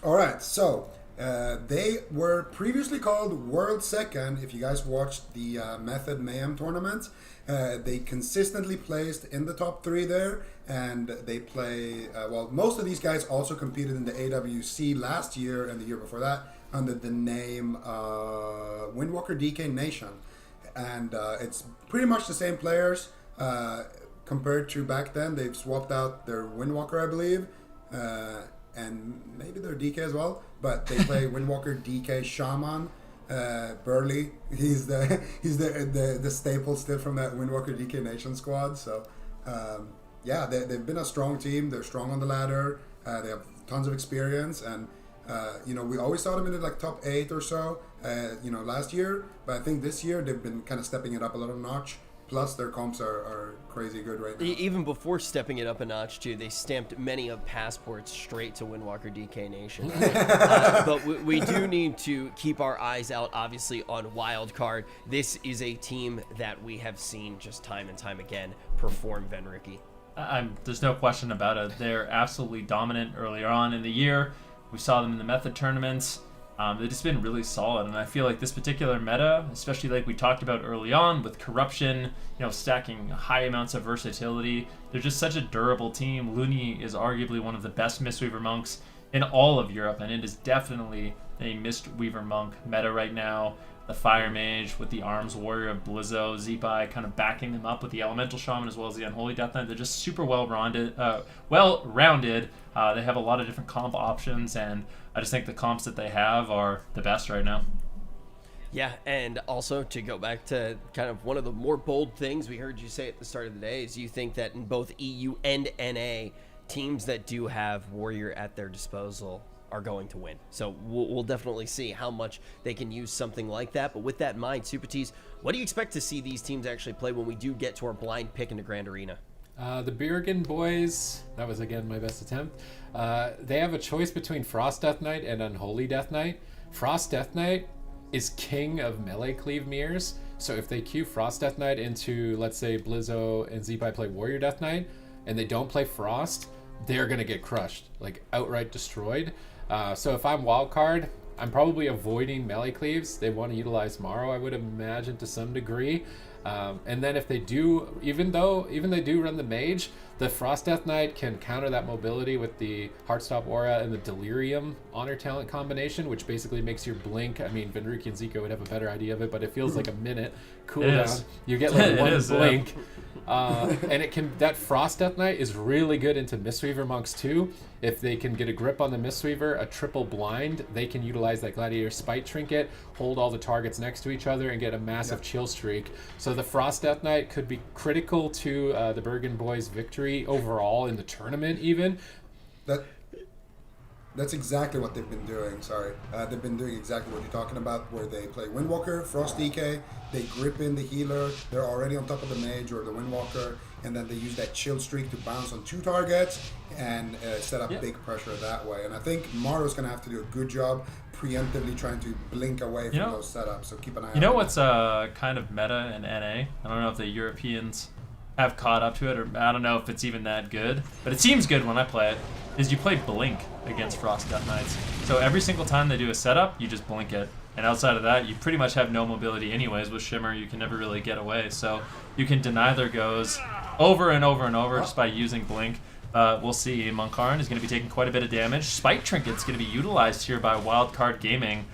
All right, so they were previously called World Second. If you guys watched the Method Mayhem tournament, they consistently placed in the top three there, and they play. Well, most of these guys also competed in the AWC last year and the year before that under the name Windwalker DK Nation, and it's pretty much the same players. Compared to back then, they've swapped out their Windwalker, I believe, and maybe their DK as well. But they play Windwalker, DK, Shaman, Burley. He's the staple still from that Windwalker DK Nation squad. So yeah, they've been a strong team. They're strong on the ladder. They have tons of experience, and we always saw them in the top 8 or so. Last year, but I think this year they've been kind of stepping it up a little notch. Plus, their comps are crazy good right now. Even before stepping it up a notch, too, they stamped many of passports straight to Windwalker DK Nation. But we do need to keep our eyes out, obviously, on Wildcard. This is a team that we have seen just time and time again perform, Venricky. There's no question about it. They're absolutely dominant earlier on in the year. We saw them in the Method tournaments. They've just been really solid, and I feel like this particular meta, especially like we talked about early on with corruption, stacking high amounts of versatility, they're just such a durable team. Looney is arguably one of the best Mistweaver monks in all of Europe, and it is definitely a Mistweaver monk meta right now. The Fire Mage with the Arms Warrior of Blizzo, Zeepai kind of backing them up with the Elemental Shaman as well as the Unholy Death Knight. They're just super well-rounded. They have a lot of different comp options, and I just think the comps that they have are the best right now. Yeah, and also to go back to kind of one of the more bold things we heard you say at the start of the day is you think that in both EU and NA, teams that do have Warrior at their disposal are going to win. So we'll definitely see how much they can use something like that. But with that in mind, Super Tees, what do you expect to see these teams actually play when we do get to our blind pick in the Grand Arena? The Bergen boys, that was again my best attempt. They have a choice between Frost Death Knight and Unholy Death Knight. Frost Death Knight is king of melee cleave mirrors. So if they queue Frost Death Knight into, let's say, Blizzo and Zeepai play Warrior Death Knight, and they don't play Frost, they're going to get crushed, like outright destroyed. So if I'm Wildcard, I'm probably avoiding melee cleaves. They want to utilize Morrow, I would imagine, to some degree. And then if they do, even they do run the Mage, the Frost Death Knight can counter that mobility with the Heartstop Aura and the Delirium Honor Talent combination, which basically makes your blink. I mean, Venruki and Zico would have a better idea of it, but it feels like a minute cooldown. You get like one blink. And it can, that Frost Death Knight is really good into Mistweaver monks too. If they can get a grip on the Mistweaver, a triple blind, they can utilize that Gladiator Spite Trinket, hold all the targets next to each other, and get a massive chill streak. So the Frost Death Knight could be critical to the Bergen boys' victory overall in the tournament even. That's exactly what they've been doing. They've been doing exactly what you're talking about, where they play Windwalker, Frost DK, they grip in the healer, they're already on top of the mage or the Windwalker, and then they use that chill streak to bounce on 2 targets and set up big pressure that way. And I think Morrow's going to have to do a good job preemptively trying to blink away from those setups, so keep an eye out. You know what's kind of meta in NA? I don't know if the Europeans have caught up to it, or I don't know if it's even that good, but it seems good when I play it, is you play Blink against Frost Death Knights. So every single time they do a setup, you just blink it. And outside of that, you pretty much have no mobility anyways. With Shimmer, you can never really get away. So you can deny their goes over and over and over just by using Blink. We'll see. Moonkin is going to be taking quite a bit of damage. Spike Trinket's going to be utilized here by Wildcard Gaming.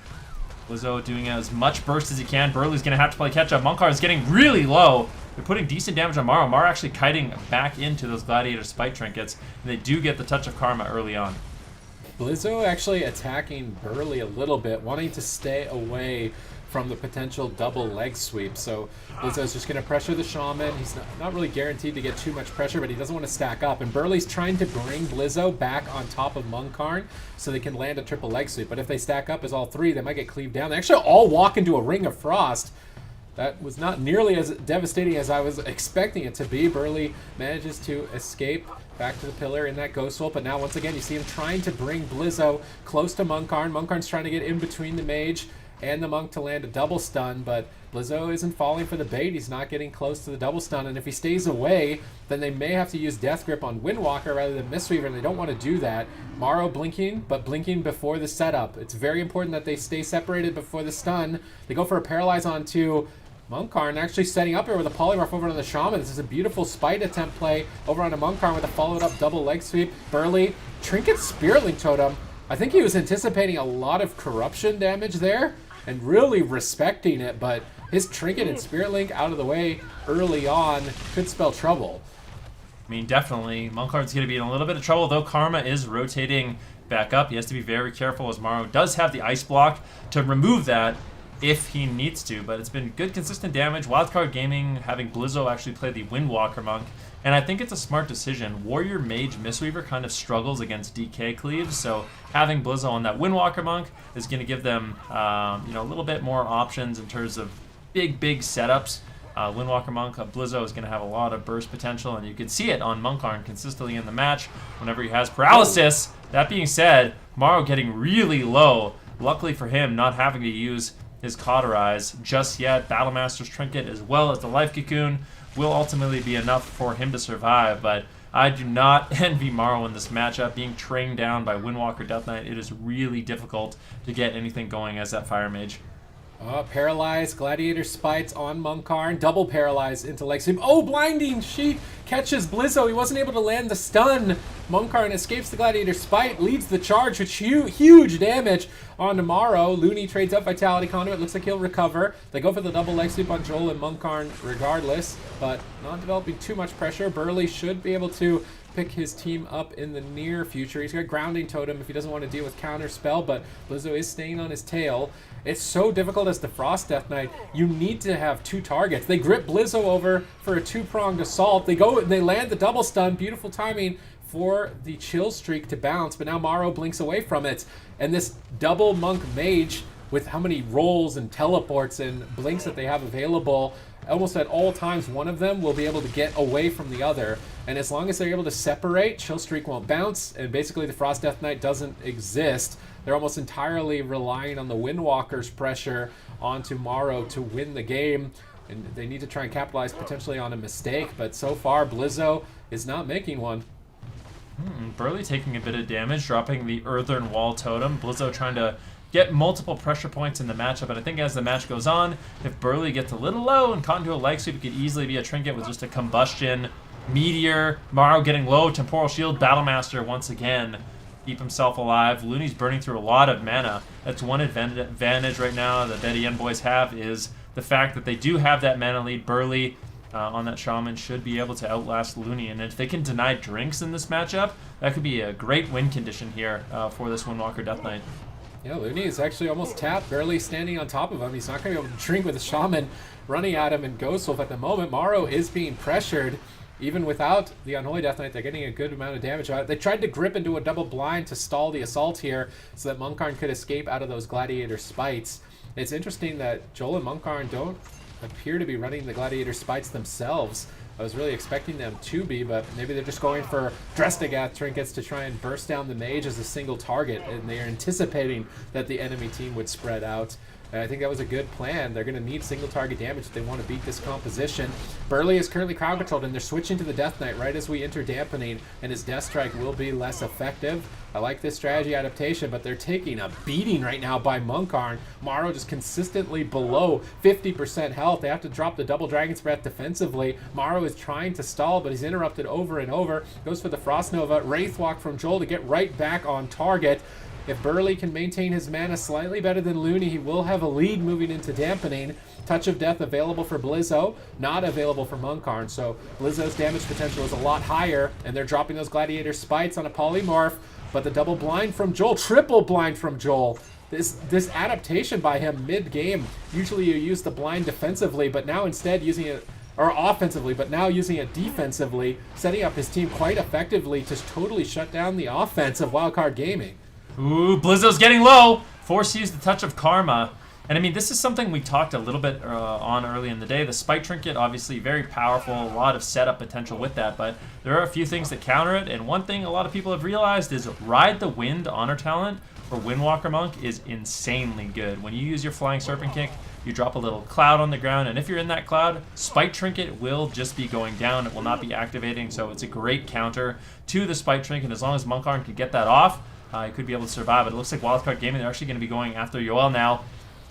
Lizzo doing as much burst as he can. Burley's going to have to play catch-up. Moonkin is getting really low. They're putting decent damage on Morrow. Morrow actually kiting back into those Gladiator Spike Trinkets. And they do get the Touch of Karma early on. Blizzo actually attacking Burley a little bit, wanting to stay away from the potential double leg sweep. So Blizzo's just going to pressure the Shaman. He's not really guaranteed to get too much pressure, but he doesn't want to stack up. And Burley's trying to bring Blizzo back on top of Moonkin so they can land a triple leg sweep. But if they stack up as all 3, they might get cleaved down. They actually all walk into a Ring of Frost. That was not nearly as devastating as I was expecting it to be. Burley manages to escape back to the pillar in that Ghost Ult, but now once again you see him trying to bring Blizzo close to Moonkin. Moonkin's trying to get in between the mage and the Monk to land a double stun, but Blizzo isn't falling for the bait. He's not getting close to the double stun, and if he stays away, then they may have to use Death Grip on Windwalker rather than Mistweaver, and they don't want to do that. Morrow blinking, but blinking before the setup. It's very important that they stay separated before the stun. They go for a Paralyze onto Moonkin, actually setting up here with a Polymorph over on the Shaman. This is a beautiful Spite attempt play over on a Moonkin with a followed up double leg sweep. Burley, Trinket Spiritling Totem. I think he was anticipating a lot of corruption damage there and really respecting it, but his Trinket and Spirit Link out of the way early on could spell trouble. I mean, definitely. Monkard's going to be in a little bit of trouble, though Karma is rotating back up. He has to be very careful as Morrow does have the Ice Block to remove that if he needs to, but it's been good, consistent damage. Wildcard Gaming having Blizzo actually play the Windwalker Monk, and I think it's a smart decision. Warrior Mage Mistweaver kind of struggles against DK cleaves, so having Blizzo on that Windwalker Monk is going to give them a little bit more options in terms of big setups. Windwalker Monk, Blizzo is going to have a lot of burst potential, and you can see it on Moonkin consistently in the match whenever he has paralysis. That being said, Morrow getting really low. Luckily for him, not having to use his Cauterize just yet. Battlemaster's Trinket as well as the Life Cocoon will ultimately be enough for him to survive, but I do not envy Morrow in this matchup. Being trained down by Windwalker Death Knight, it is really difficult to get anything going as that Fire Mage. Paralyze, Gladiator Spites on Moonkin, double Paralyze into leg sweep. Oh, Blinding Sheet catches Blizzo. He wasn't able to land the stun. Moonkin escapes the Gladiator Spite, leads the charge with huge damage on Morrow. Looney trades up Vitality Conduit. Looks like he'll recover. They go for the double leg sweep on Joel and Moonkin regardless, but not developing too much pressure. Burley should be able to pick his team up in the near future. He's got Grounding Totem if he doesn't want to deal with Counter Spell, but Blizzo is staying on his tail. It's so difficult as the Frost Death Knight. You need to have two targets. They grip Blizzo over for a two-pronged assault. They go and they land the double stun. Beautiful timing for the Chill Streak to bounce, but now Morrow blinks away from it. And this double Monk Mage, with how many rolls and teleports and blinks that they have available, almost at all times, one of them will be able to get away from the other. And as long as they're able to separate, Chill Streak won't bounce, and basically the Frost Death Knight doesn't exist. They're almost entirely relying on the Windwalker's pressure onto Morrow to win the game. And they need to try and capitalize potentially on a mistake, but so far Blizzo is not making one. Burley taking a bit of damage, dropping the Earthen Wall Totem. Blizzo trying to get multiple pressure points in the matchup, but I think as the match goes on, if Burley gets a little low and caught into a leg sweep, it could easily be a Trinket with just a Combustion, Meteor, Morrow getting low, Temporal Shield, Battlemaster once again. Keep himself alive. Looney's burning through a lot of mana. That's one advantage right now that Betty and boys have, is the fact that they do have that mana lead. Burley on that Shaman should be able to outlast Looney, and if they can deny drinks in this matchup, that could be a great win condition here for this Windwalker Death Knight. Yeah, Looney is actually almost tapped, barely standing on top of him. He's not going to be able to drink with the Shaman running at him in Ghost Wolf at the moment. Morrow is being pressured. Even without the Unholy Death Knight, they're getting a good amount of damage out. They tried to grip into a double blind to stall the assault here so that Moonkin could escape out of those Gladiator Spites. It's interesting that Joel and Moonkin don't appear to be running the Gladiator Spites themselves. I was really expecting them to be, but maybe they're just going for Drestagath Trinkets to try and burst down the mage as a single target, and they are anticipating that the enemy team would spread out. And I think that was a good plan. They're going to need single target damage if they want to beat this composition. Burley is currently crowd controlled, and they're switching to the Death Knight right as we enter Dampening, and his Death Strike will be less effective. I like this strategy adaptation, but they're taking a beating right now by Moonkin. Morrow just consistently below 50% health. They have to drop the double Dragon's Breath defensively. Morrow is trying to stall, but he's interrupted over and over. Goes for the Frost Nova. Wraithwalk from Joel to get right back on target. If Burley can maintain his mana slightly better than Looney, he will have a lead moving into Dampening. Touch of Death available for Blizzo, not available for Moonkin. So Blizzo's damage potential is a lot higher, and they're dropping those Gladiator Spites on a Polymorph. But the double blind from Joel, triple blind from Joel. This adaptation by him mid-game, usually you use the blind defensively, but now instead using it, or offensively, but now using it defensively, setting up his team quite effectively to totally shut down the offense of Wildcard Gaming. Ooh, Blizzo's getting low. Forced to use the Touch of Karma. And I mean, this is something we talked a little bit on early in the day. The Spike Trinket, obviously very powerful, a lot of setup potential with that, but there are a few things that counter it, and one thing a lot of people have realized is Ride the Wind Honor Talent for Windwalker Monk is insanely good. When you use your Flying Serpent Kick, you drop a little cloud on the ground, and if you're in that cloud, Spike Trinket will just be going down. It will not be activating, so it's a great counter to the Spike Trinket. As long as Monkarn can get that off, he could be able to survive. But it looks like Wildcard Gaming, they're actually going to be going after Yoel now.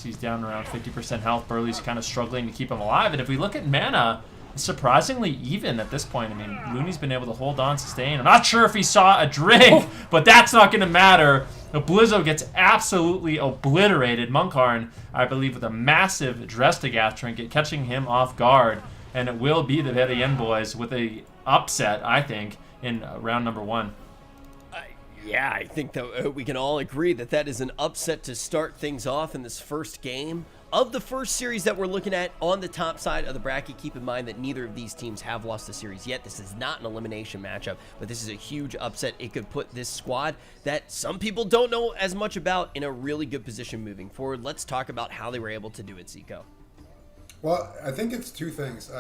He's down around 50% health. Burley's kind of struggling to keep him alive. And if we look at mana, it's surprisingly even at this point. I mean, Looney's been able to hold on, sustain. I'm not sure if he saw a drink, but that's not going to matter. Blizzo gets absolutely obliterated. Monkarn, I believe, with a massive Drestagath trinket, catching him off guard. And it will be the Bergen boys with a upset, I think, in round number 1. Yeah, I think that we can all agree that that is an upset to start things off in this first game of the first series that we're looking at on the top side of the bracket. Keep in mind that neither of these teams have lost a series yet. This is not an elimination matchup, but this is a huge upset. It could put this squad that some people don't know as much about in a really good position moving forward. Let's talk about how they were able to do it, Zico. Well, I think it's two things.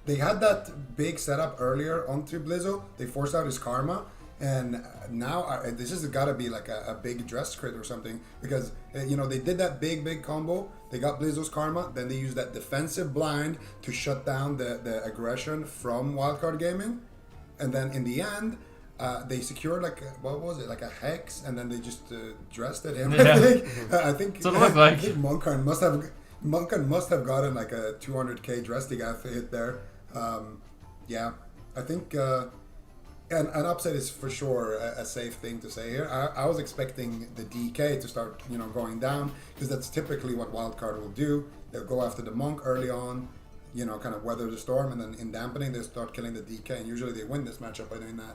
They had that big setup earlier onto Blizzo. They forced out his karma. And now this has got to be like a big dress crit or something, because you know, they did that big combo. They got Blizzo's karma, then they used that defensive blind to shut down the aggression from Wildcard Gaming, and then in the end they secured like what was it, like a hex, and then they just dressed at him. Yeah. I think That's what it looked like. I think Monkarn must have gotten like a 200k Drestigath hit there. Yeah, I think. And an upset is for sure a safe thing to say here. I was expecting the DK to start, you know, going down, because that's typically what Wildcard will do. They'll go after the Monk early on, you know, kind of weather the storm, and then in Dampening they start killing the DK, and usually they win this matchup by doing that.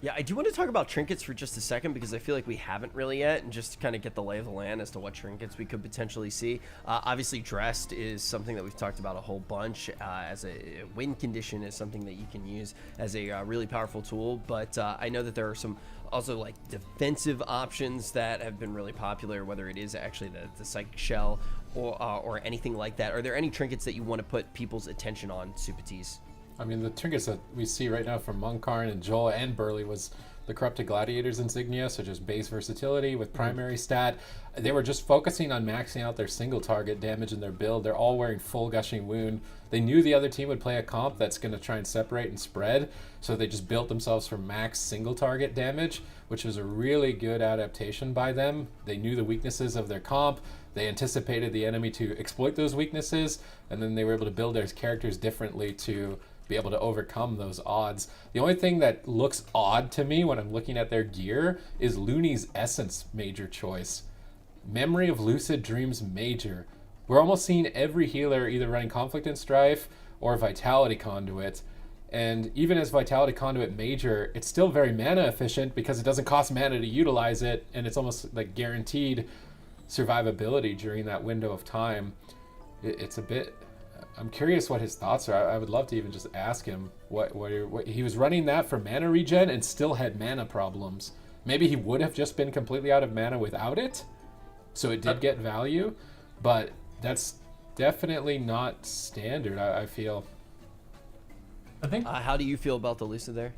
Yeah, I do want to talk about Trinkets for just a second, because I feel like we haven't really yet, and just to kind of get the lay of the land as to what Trinkets we could potentially see. Obviously, Dressed is something that we've talked about a whole bunch. As a win condition is something that you can use as a really powerful tool, but I know that there are some also like defensive options that have been really popular, whether it is actually the Psychic Shell or anything like that. Are there any Trinkets that you want to put people's attention on, Supatis? I mean, the trinkets that we see right now from Monkarn and Joel and Burley was the Corrupted Gladiators insignia, so just base versatility with primary stat. They were just focusing on maxing out their single target damage in their build. They're all wearing full Gushing Wound. They knew the other team would play a comp that's going to try and separate and spread, so they just built themselves for max single target damage, which was a really good adaptation by them. They knew the weaknesses of their comp. They anticipated the enemy to exploit those weaknesses, and then they were able to build their characters differently to be able to overcome those odds. The only thing that looks odd to me when I'm looking at their gear is Looney's Essence Major choice. Memory of Lucid Dreams Major. We're almost seeing every healer either running Conflict and Strife or Vitality Conduit. And even as Vitality Conduit Major, it's still very mana efficient because it doesn't cost mana to utilize it, and it's almost like guaranteed survivability during that window of time. It's a bit... I'm curious what his thoughts are. I would love to even just ask him what he was running that for mana regen and still had mana problems. Maybe he would have just been completely out of mana without it, so it did get value, but that's definitely not standard, I feel. I think. How do you feel about the Lucid there?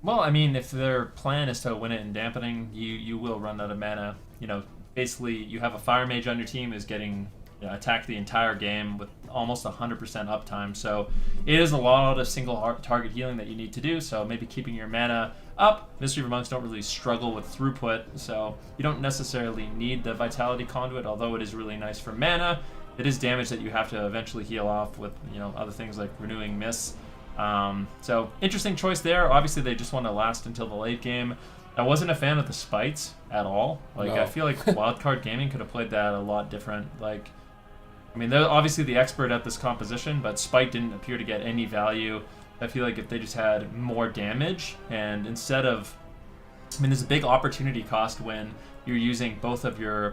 Well, I mean, if their plan is to win it in Dampening, you will run out of mana. You know, basically, you have a Fire Mage on your team who's getting attack the entire game with almost 100% uptime, so it is a lot of single target healing that you need to do, so maybe keeping your mana up. Mystery Monks don't really struggle with throughput, so you don't necessarily need the Vitality Conduit, although it is really nice for mana. It is damage that you have to eventually heal off with, you know, other things like Renewing Mists. So interesting choice there. Obviously they just want to last until the late game. I wasn't a fan of the Spites at all. Like, no. I feel like Wildcard Gaming could have played that a lot different. Like, I mean, they're obviously the expert at this composition, but Spite didn't appear to get any value. I feel like if they just had more damage, and instead of... I mean, there's a big opportunity cost when you're using both of your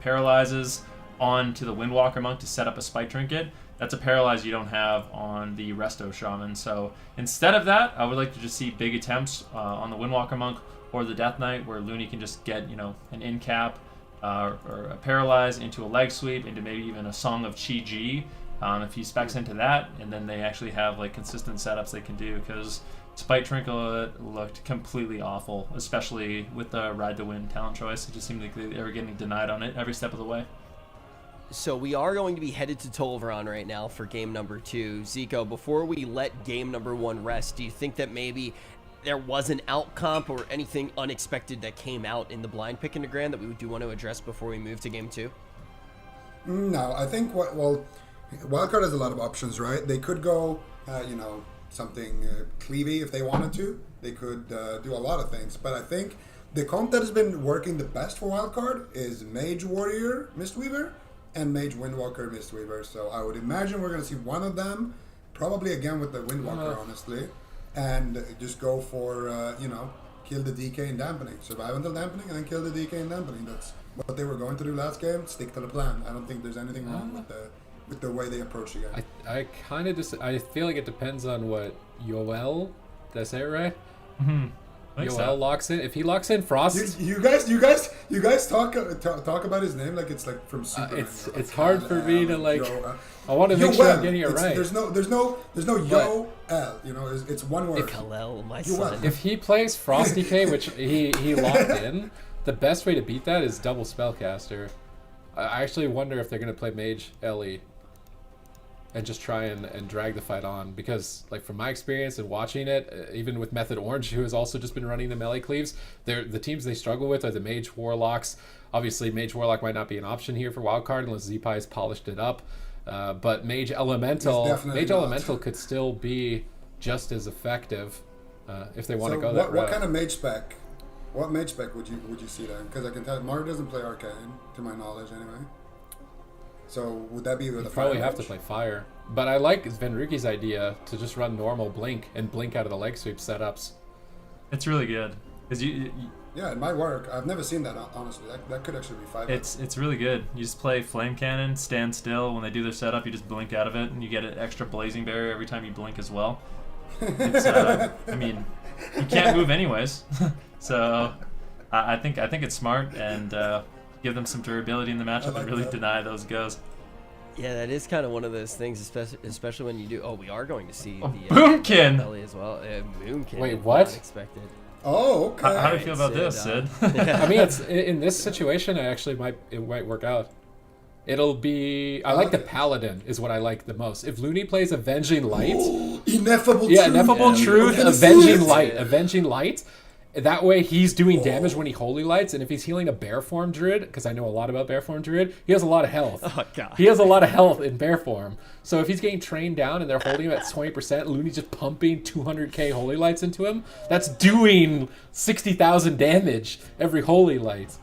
paralyzes onto the Windwalker Monk to set up a Spite Trinket. That's a paralyze you don't have on the Resto Shaman. So instead of that, I would like to just see big attempts on the Windwalker Monk or the Death Knight, where Looney can just get, you know, an in-cap or a paralyze into a leg sweep, into maybe even a Song of Chi-Ji, if he specs into that, and then they actually have like consistent setups they can do, because Spite Trinket looked completely awful, especially with the Ride to Win talent choice. It just seemed like they were getting denied on it every step of the way. So we are going to be headed to Tolvaron right now for game number 2. Zico, before we let game number 1 rest, do you think that maybe there was an outcomp or anything unexpected that came out in the blind pick into Grand that we do want to address before we move to game 2? No, I think Wildcard has a lot of options, right? They could go, something cleavy if they wanted to. They could do a lot of things, but I think the comp that has been working the best for Wildcard is Mage Warrior Mistweaver and Mage Windwalker Mistweaver. So I would imagine we're going to see one of them, probably again with the Windwalker, honestly, and just go for, kill the DK and Dampening. Survive until Dampening and then kill the DK and Dampening. That's what they were going to do last game. Stick to the plan. I don't think there's anything wrong with the way they approach the game. I kind of I feel like it depends on what Yoel, did I say it right? Mm-hmm. Yoel locks in. If he locks in Frost, you guys talk about his name like it's like from Super. It's hard for me to like. I want to make sure I'm getting it right. There's no Yo L. It's one word. Kalel, my son. If he plays Frost DK, which he locked in, the best way to beat that is double Spellcaster. I actually wonder if they're gonna play Mage Ellie and just try and drag the fight on, because like from my experience and watching it, even with Method Orange, who has also just been running the melee cleaves, the teams they struggle with are the Mage Warlocks. Obviously Mage Warlock might not be an option here for Wildcard unless Zeepai has polished it up, but Mage Elemental could still be just as effective if they want to go that route. What kind of Mage spec? What Mage spec would you see then? Because I can tell Mario doesn't play Arcane, to my knowledge anyway. So would that be with the probably have to play Fire? But I like Svenruki's idea to just run normal Blink and Blink out of the leg sweep setups. It's really good because yeah, it might work. I've never seen that, honestly. That could actually be 5. It's really good. You just play Flame Cannon, stand still. When they do their setup, you just blink out of it, and you get an extra Blazing Barrier every time you blink as well. It's, I mean, you can't move anyways, so I think it's smart and give them some durability in the matchup and really deny those goes. Yeah, that is kind of one of those things, especially when you do. Oh, we are going to see the Moonkin Ellie as well. Moonkin. Wait, what? Unexpected. Oh, okay. How do you feel about this, Sid? I mean, it's in this situation, it might work out. It'll be. I like the Paladin is what I like the most. If Looney plays Avenging Light, Ineffable Truth, Avenging Light. That way he's doing damage when he Holy Lights, and if he's healing a Bear Form Druid, because I know a lot about Bear Form Druid, he has a lot of health. Oh, God. He has a lot of health in Bear Form. So if he's getting trained down and they're holding him at 20%, Looney's just pumping 200k Holy Lights into him, that's doing 60,000 damage every Holy Light.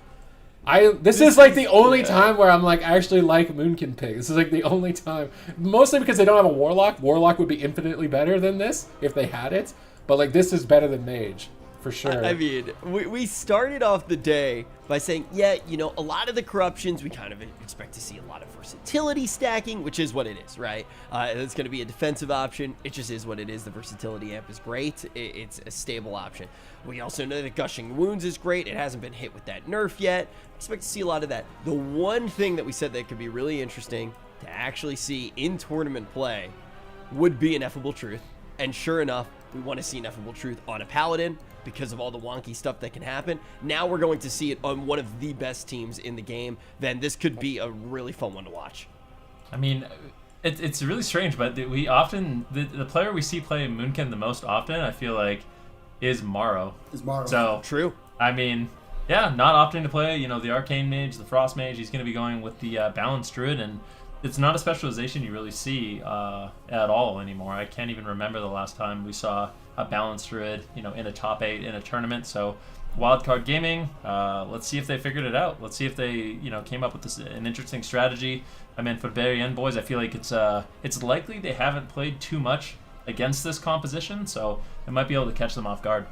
This is like the only time where I'm like, I actually like Moonkin pick. This is like the only time. Mostly because they don't have a Warlock. Warlock would be infinitely better than this if they had it. But like, this is better than Mage. For sure. I mean, we started off the day by saying, yeah, a lot of the corruptions, we kind of expect to see a lot of versatility stacking, which is what it is, right? It's going to be a defensive option. It just is what it is. The versatility amp is great. It's a stable option. We also know that Gushing Wounds is great. It hasn't been hit with that nerf yet. Expect to see a lot of that. The one thing that we said that could be really interesting to actually see in tournament play would be Ineffable Truth. And sure enough, we want to see Ineffable Truth on a Paladin because of all the wonky stuff that can happen. Now we're going to see it on one of the best teams in the game. Then this could be a really fun one to watch. I mean, it's really strange, but we often the player we see play Moonkin the most often, I feel like, is Morrow. So true. I mean, yeah, not opting to play, the Arcane Mage, the Frost Mage. He's going to be going with the Balanced Druid, and it's not a specialization you really see at all anymore. I can't even remember the last time we saw a Balanced Druid, in a top 8 in a tournament. So Wildcard Gaming, let's see if they figured it out. Let's see if they, came up with an interesting strategy. I mean, for Bergen boys, I feel like it's likely they haven't played too much against this composition, so it might be able to catch them off guard.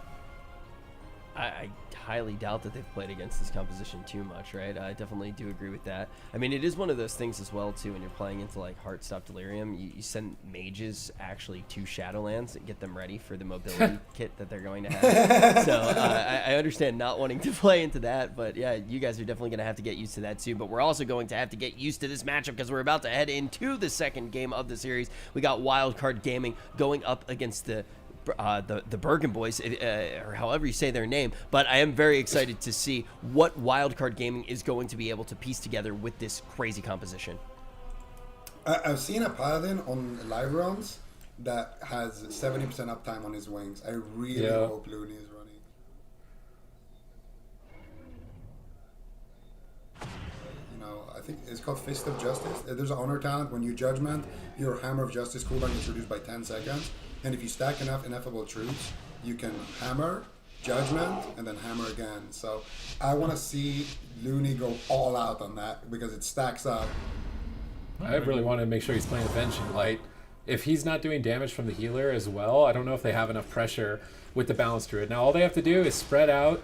I highly doubt that they've played against this composition too much, right? I definitely do agree with that. I mean, it is one of those things as well, too, when you're playing into, like, Heartstop Delirium, you send mages actually to Shadowlands and get them ready for the mobility kit that they're going to have. So I understand not wanting to play into that, but, yeah, you guys are definitely going to have to get used to that, too. But we're also going to have to get used to this matchup because we're about to head into the second game of the series. We got Wildcard Gaming going up against the the Bergen boys, or however you say their name. But I am very excited to see what Wildcard Gaming is going to be able to piece together with this crazy composition. I've seen a Paladin on live runs that has 70% uptime on his wings. I really hope Looney is running. I think it's called Fist of Justice. There's an honor talent. When you judgment, your Hammer of Justice cooldown is reduced by 10 seconds. And if you stack enough ineffable troops, you can hammer, judgment, and then hammer again. So I want to see Looney go all out on that because it stacks up. I really want to make sure he's playing Avenging Light. If he's not doing damage from the healer as well, I don't know if they have enough pressure with the Balanced Druid. Now all they have to do is spread out,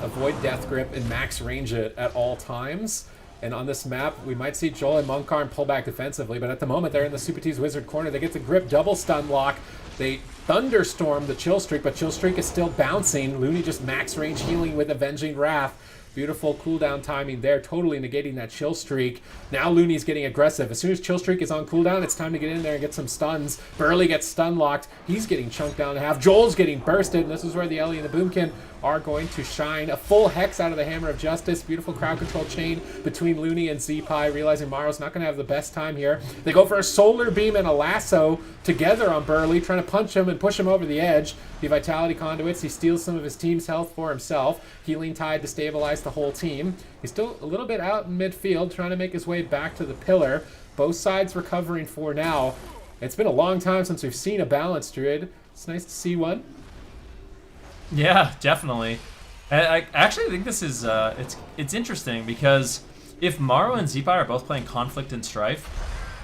avoid Death Grip, and max range it at all times. And on this map, we might see Joel and Moonkin pull back defensively, but at the moment they're in the Super T's Wizard corner. They get the grip double stun lock. They thunderstorm the Chill Streak, but Chill Streak is still bouncing. Looney just max range healing with Avenging Wrath. Beautiful cooldown timing there, totally negating that Chill Streak. Now Looney's getting aggressive. As soon as Chill Streak is on cooldown, it's time to get in there and get some stuns. Burley gets stun locked. He's getting chunked down to half. Joel's getting bursted, and this is where the Ellie and the Boomkin are going to shine. A full Hex out of the Hammer of Justice. Beautiful crowd control chain between Looney and Z-Pie, realizing Maro's not going to have the best time here. They go for a Solar Beam and a Lasso together on Burley, trying to punch him and push him over the edge. The Vitality Conduits, he steals some of his team's health for himself. Healing Tide to stabilize the whole team. He's still a little bit out in midfield, trying to make his way back to the pillar. Both sides recovering for now. It's been a long time since we've seen a Balanced Druid. It's nice to see one. Yeah, definitely. I actually think this is it's interesting because if Maro and Zeepai are both playing Conflict and Strife,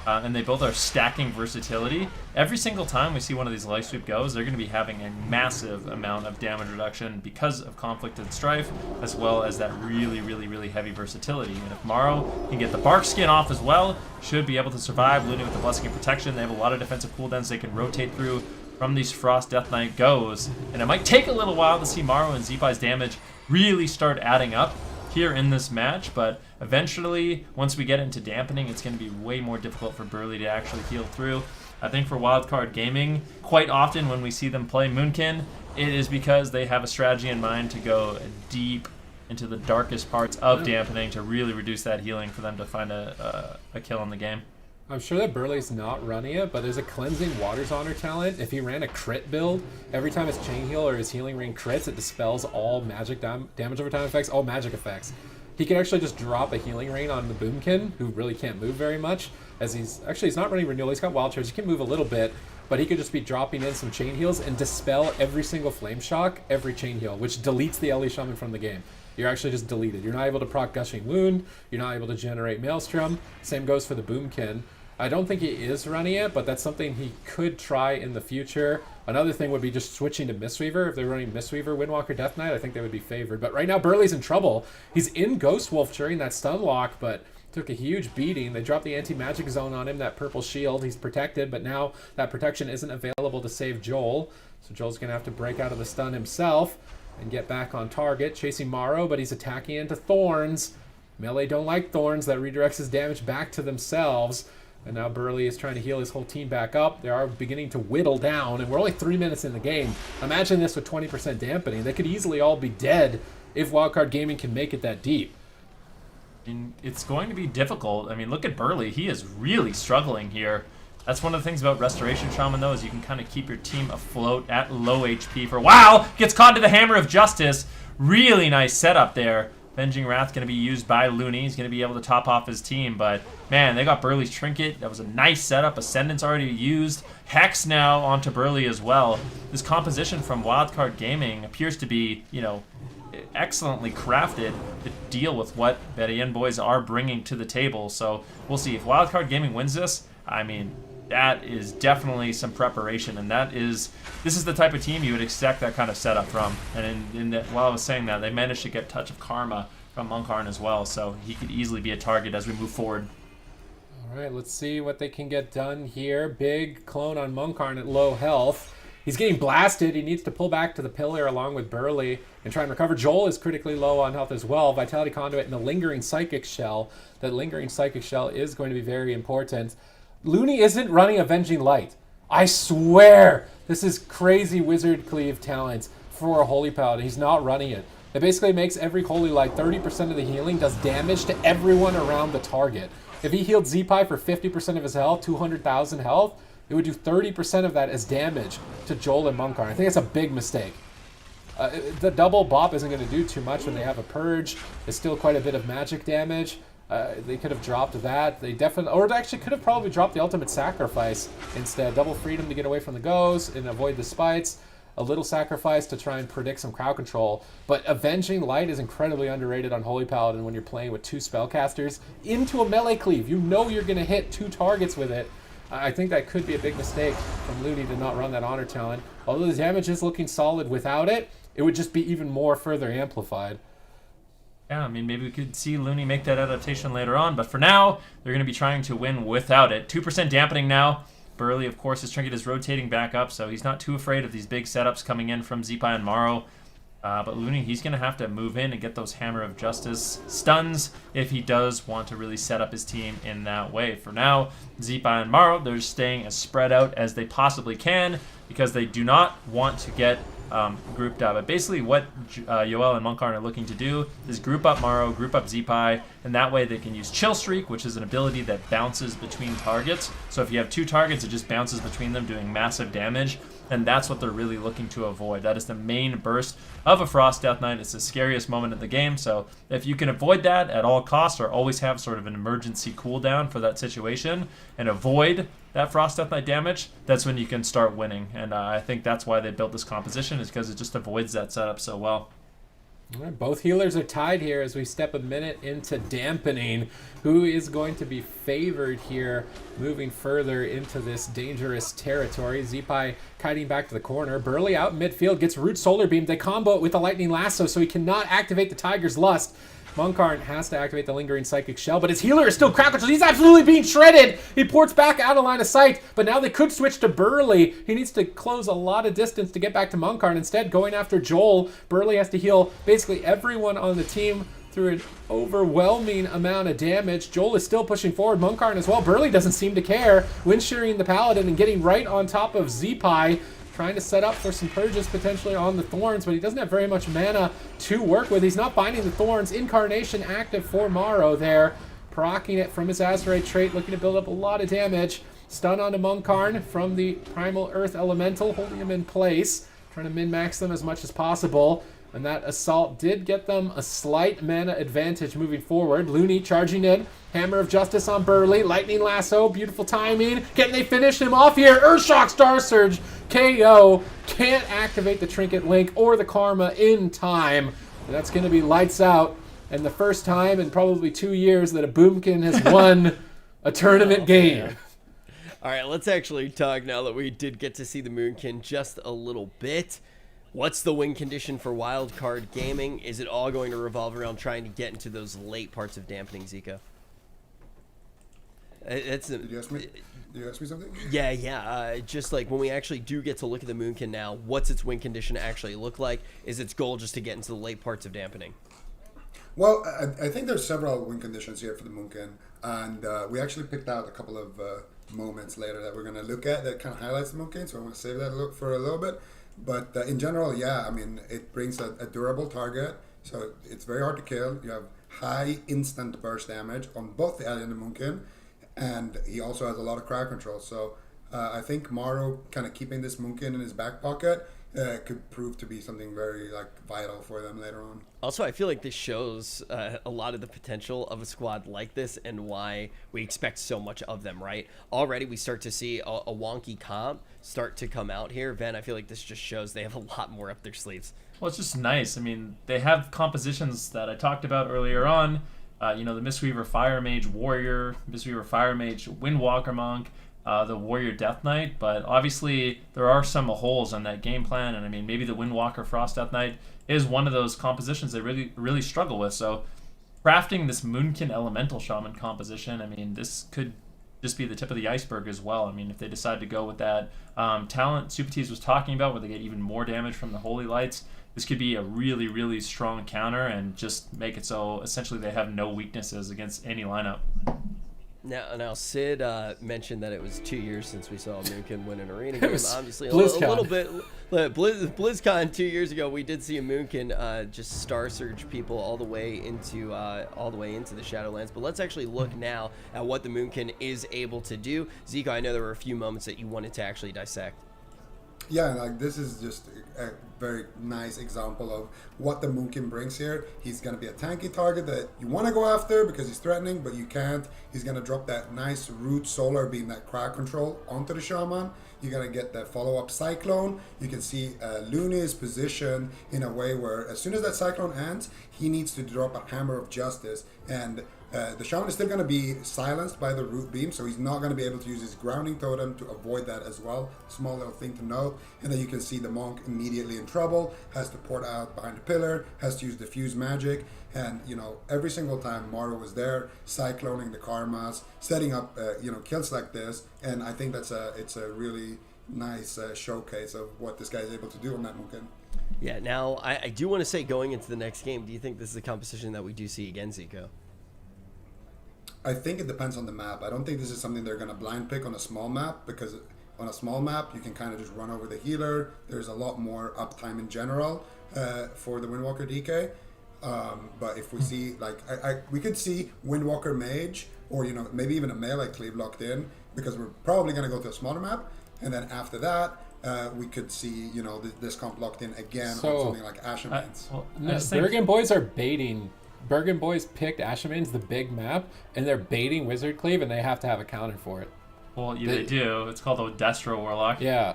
and they both are stacking versatility, every single time we see one of these life sweep goes, they're going to be having a massive amount of damage reduction because of Conflict and Strife, as well as that really, really, really heavy versatility. And if Maro can get the Bark Skin off as well, should be able to survive. Looney with the Blessing of Protection, they have a lot of defensive cooldowns they can rotate through from these Frost Death Knight goes. And it might take a little while to see Maro and Zeepai's damage really start adding up here in this match, but eventually, once we get into Dampening, it's going to be way more difficult for Burley to actually heal through. I think for Wildcard Gaming, quite often when we see them play Moonkin, it is because they have a strategy in mind to go deep into the darkest parts of Dampening to really reduce that healing for them to find a kill in the game. I'm sure that Burley's not running it, but there's a Cleansing Waters Honor talent. If he ran a crit build, every time his Chain Heal or his Healing Ring crits, it dispels all magic damage over time effects, all magic effects. He can actually just drop a Healing Ring on the Boomkin, who really can't move very much, as he's not running Renewal, he's got Wild Charge, he can move a little bit, but he could just be dropping in some Chain Heals and dispel every single Flame Shock, every Chain Heal, which deletes the Ellie Shaman from the game. You're actually just deleted. You're not able to proc Gushing Wound, you're not able to generate Maelstrom, same goes for the Boomkin. I don't think he is running it, but that's something he could try in the future. Another thing would be just switching to Mistweaver. If they're running Mistweaver, Windwalker, Death Knight, I think they would be favored. But right now, Burley's in trouble. He's in Ghost Wolf during that stun lock, but took a huge beating. They dropped the anti-magic zone on him, that purple shield. He's protected, but now that protection isn't available to save Joel. So Joel's going to have to break out of the stun himself and get back on target, chasing Maro, but he's attacking into Thorns. Melee don't like Thorns. That redirects his damage back to themselves. And now Burley is trying to heal his whole team back up. They are beginning to whittle down, and we're only 3 minutes in the game. Imagine this with 20% dampening. They could easily all be dead if Wildcard Gaming can make it that deep. And it's going to be difficult. I mean, look at Burley. He is really struggling here. That's one of the things about Restoration Shaman, though, is you can kind of keep your team afloat at low HP for a while. Gets caught into the Hammer of Justice. Really nice setup there. Avenging Wrath going to be used by Looney. He's going to be able to top off his team, but man, they got Burley's Trinket. That was a nice setup. Ascendant's already used. Hex now onto Burley as well. This composition from Wildcard Gaming appears to be, excellently crafted to deal with what Bergen boys are bringing to the table. So we'll see. If Wildcard Gaming wins this, I mean, that is definitely some preparation, and this is the type of team you would expect that kind of setup from. And while I was saying that, they managed to get Touch of Karma from Moonkin as well, so he could easily be a target as we move forward. All right, let's see what they can get done here. Big clone on Moonkin at low health. He's getting blasted. He needs to pull back to the pillar along with Burley and try and recover. Joel is critically low on health as well. Vitality Conduit and the Lingering Psychic Shell. That Lingering Psychic Shell is going to be very important. Looney isn't running Avenging Light. I swear, this is crazy Wizard Cleave talents for a Holy Paladin. He's not running it. It basically makes every Holy Light 30% of the healing, does damage to everyone around the target. If he healed Zeepai for 50% of his health, 200,000 health, it would do 30% of that as damage to Joel and Moonkin. I think that's a big mistake. The double bop isn't going to do too much when they have a purge. There's still quite a bit of magic damage. They could have dropped that. They definitely, or they actually could have probably dropped the ultimate sacrifice instead. Double freedom to get away from the goes and avoid the spites. A little sacrifice to try and predict some crowd control. But Avenging Light is incredibly underrated on Holy Paladin when you're playing with 2 spellcasters into a melee cleave. You know you're going to hit 2 targets with it. I think that could be a big mistake from Looney to not run that honor talent. Although the damage is looking solid without it, it would just be even more further amplified. Yeah, I mean, maybe we could see Looney make that adaptation later on, but for now, they're going to be trying to win without it. 2% dampening now. Burley, of course, his trinket is rotating back up, so he's not too afraid of these big setups coming in from Zeepai and Morrow. But Looney, he's going to have to move in and get those Hammer of Justice stuns if he does want to really set up his team in that way. For now, Zeepai and Morrow, they're staying as spread out as they possibly can because they do not want to get grouped up. But basically what Yoel and Moonkin are looking to do is group up Morrow, group up Zeepai, and that way they can use Chill Streak, which is an ability that bounces between targets. So if you have 2 targets, it just bounces between them, doing massive damage, and that's what they're really looking to avoid. That is the main burst of a Frost Death Knight. It's the scariest moment of the game, so if you can avoid that at all costs, or always have sort of an emergency cooldown for that situation, and avoid that Frost Death Knight damage, that's when you can start winning. And I think that's why they built this composition, is because it just avoids that setup so well. All right, both healers are tied here as we step a minute into Dampening. Who is going to be favored here moving further into this dangerous territory? Zeepai kiting back to the corner. Burley out in midfield, gets Root Solar Beam. They combo it with the Lightning Lasso, so he cannot activate the Tiger's Lust. Moonkin has to activate the Lingering Psychic Shell, but his healer is still crowd control. He's absolutely being shredded. He ports back out of line of sight, but now they could switch to Burley. He needs to close a lot of distance to get back to Moonkin. Instead, going after Joel, Burley has to heal basically everyone on the team through an overwhelming amount of damage. Joel is still pushing forward. Moonkin as well. Burley doesn't seem to care. Wind Shearing the Paladin and getting right on top of Zeepai, trying to set up for some purges potentially on the Thorns, but he doesn't have very much mana to work with. He's not binding the Thorns. Incarnation active for Morrow there, proccing it from his Azerite trait, looking to build up a lot of damage. Stun onto Moonkin from the Primal Earth Elemental, holding him in place, trying to min-max them as much as possible. And that assault did get them a slight mana advantage moving forward. Looney charging in. Hammer of Justice on Burley. Lightning Lasso. Beautiful timing. Can they finish him off here? Earthshock Star Surge. KO. Can't activate the Trinket Link or the Karma in time. That's going to be lights out. And the first time in probably 2 years that a Boomkin has won a tournament game. All right, let's actually talk now that we did get to see the Moonkin just a little bit. What's the win condition for Wildcard Gaming? Is it all going to revolve around trying to get into those late parts of Dampening, Zika? Did you ask me something? Yeah. Just like when we actually do get to look at the Moonkin now, what's its win condition actually look like? Is its goal just to get into the late parts of Dampening? Well, I think there's several win conditions here for the Moonkin, and we actually picked out a couple of moments later that we're going to look at that kind of highlights the Moonkin, so I want to save that for a little bit. But in general, yeah, I mean, it brings a durable target, so it's very hard to kill. You have high instant burst damage on both the Alien and the Moonkin, and he also has a lot of crowd control. So I think Morrow kind of keeping this Moonkin in his back pocket could prove to be something very vital for them later on. Also, I feel like this shows a lot of the potential of a squad like this and why we expect so much of them, right? Already we start to see a wonky comp start to come out here. Ven, I feel like this just shows they have a lot more up their sleeves. Well, it's just nice. I mean, they have compositions that I talked about earlier on. The Mistweaver Fire Mage Warrior, Mistweaver Fire Mage Windwalker Monk, the Warrior Death Knight, but obviously there are some holes on that game plan, and I mean, maybe the Windwalker Frost Death Knight is one of those compositions they really struggle with. So crafting this Moonkin Elemental Shaman composition, I mean, this could just be the tip of the iceberg as well. I mean, if they decide to go with that talent Supatees was talking about, where they get even more damage from the Holy Lights, this could be a really, really strong counter and just make it so essentially they have no weaknesses against any lineup. Now Sid mentioned that it was 2 years since we saw Moonkin win an arena game. was Obviously, a BlizzCon. little bit. BlizzCon 2 years ago, we did see a Moonkin just star surge people all the way into the Shadowlands. But let's actually look now at what the Moonkin is able to do. Zico, I know there were a few moments that you wanted to actually dissect. Yeah, like this is just a very nice example of what the Moonkin brings here. He's going to be a tanky target that you want to go after because he's threatening, but you can't. He's going to drop that nice root solar beam, that crowd control onto the shaman. You're going to get the follow-up cyclone. You can see Looney is positioned in a way where as soon as that cyclone ends, he needs to drop a hammer of justice, and the shaman is still going to be silenced by the root beam, so he's not going to be able to use his grounding totem to avoid that as well. Small little thing to note. And then you can see the monk immediately in trouble, has to port out behind the pillar, has to use diffuse magic, and every single time Maro was there, cycloning the karmas, setting up kills like this, and I think it's a really nice showcase of what this guy is able to do on that Moonkin. Yeah. Now I do want to say, going into the next game, do you think this is a composition that we do see again, Zico? I think it depends on the map. I don't think this is something they're going to blind pick on a small map, because on a small map you can kind of just run over the healer. There's a lot more uptime in general for the Windwalker DK. But if we see, like, we could see Windwalker Mage, or maybe even a melee cleave locked in, because we're probably going to go to a smaller map, and then after that we could see this comp locked in again on something like Ashen Mines. Bergen boys are baiting. Bergen boys picked Ashamane's the big map, and they're baiting Wizard Cleave, and they have to have a counter for it. Well, yeah, they do. It's called the Destro Warlock. Yeah.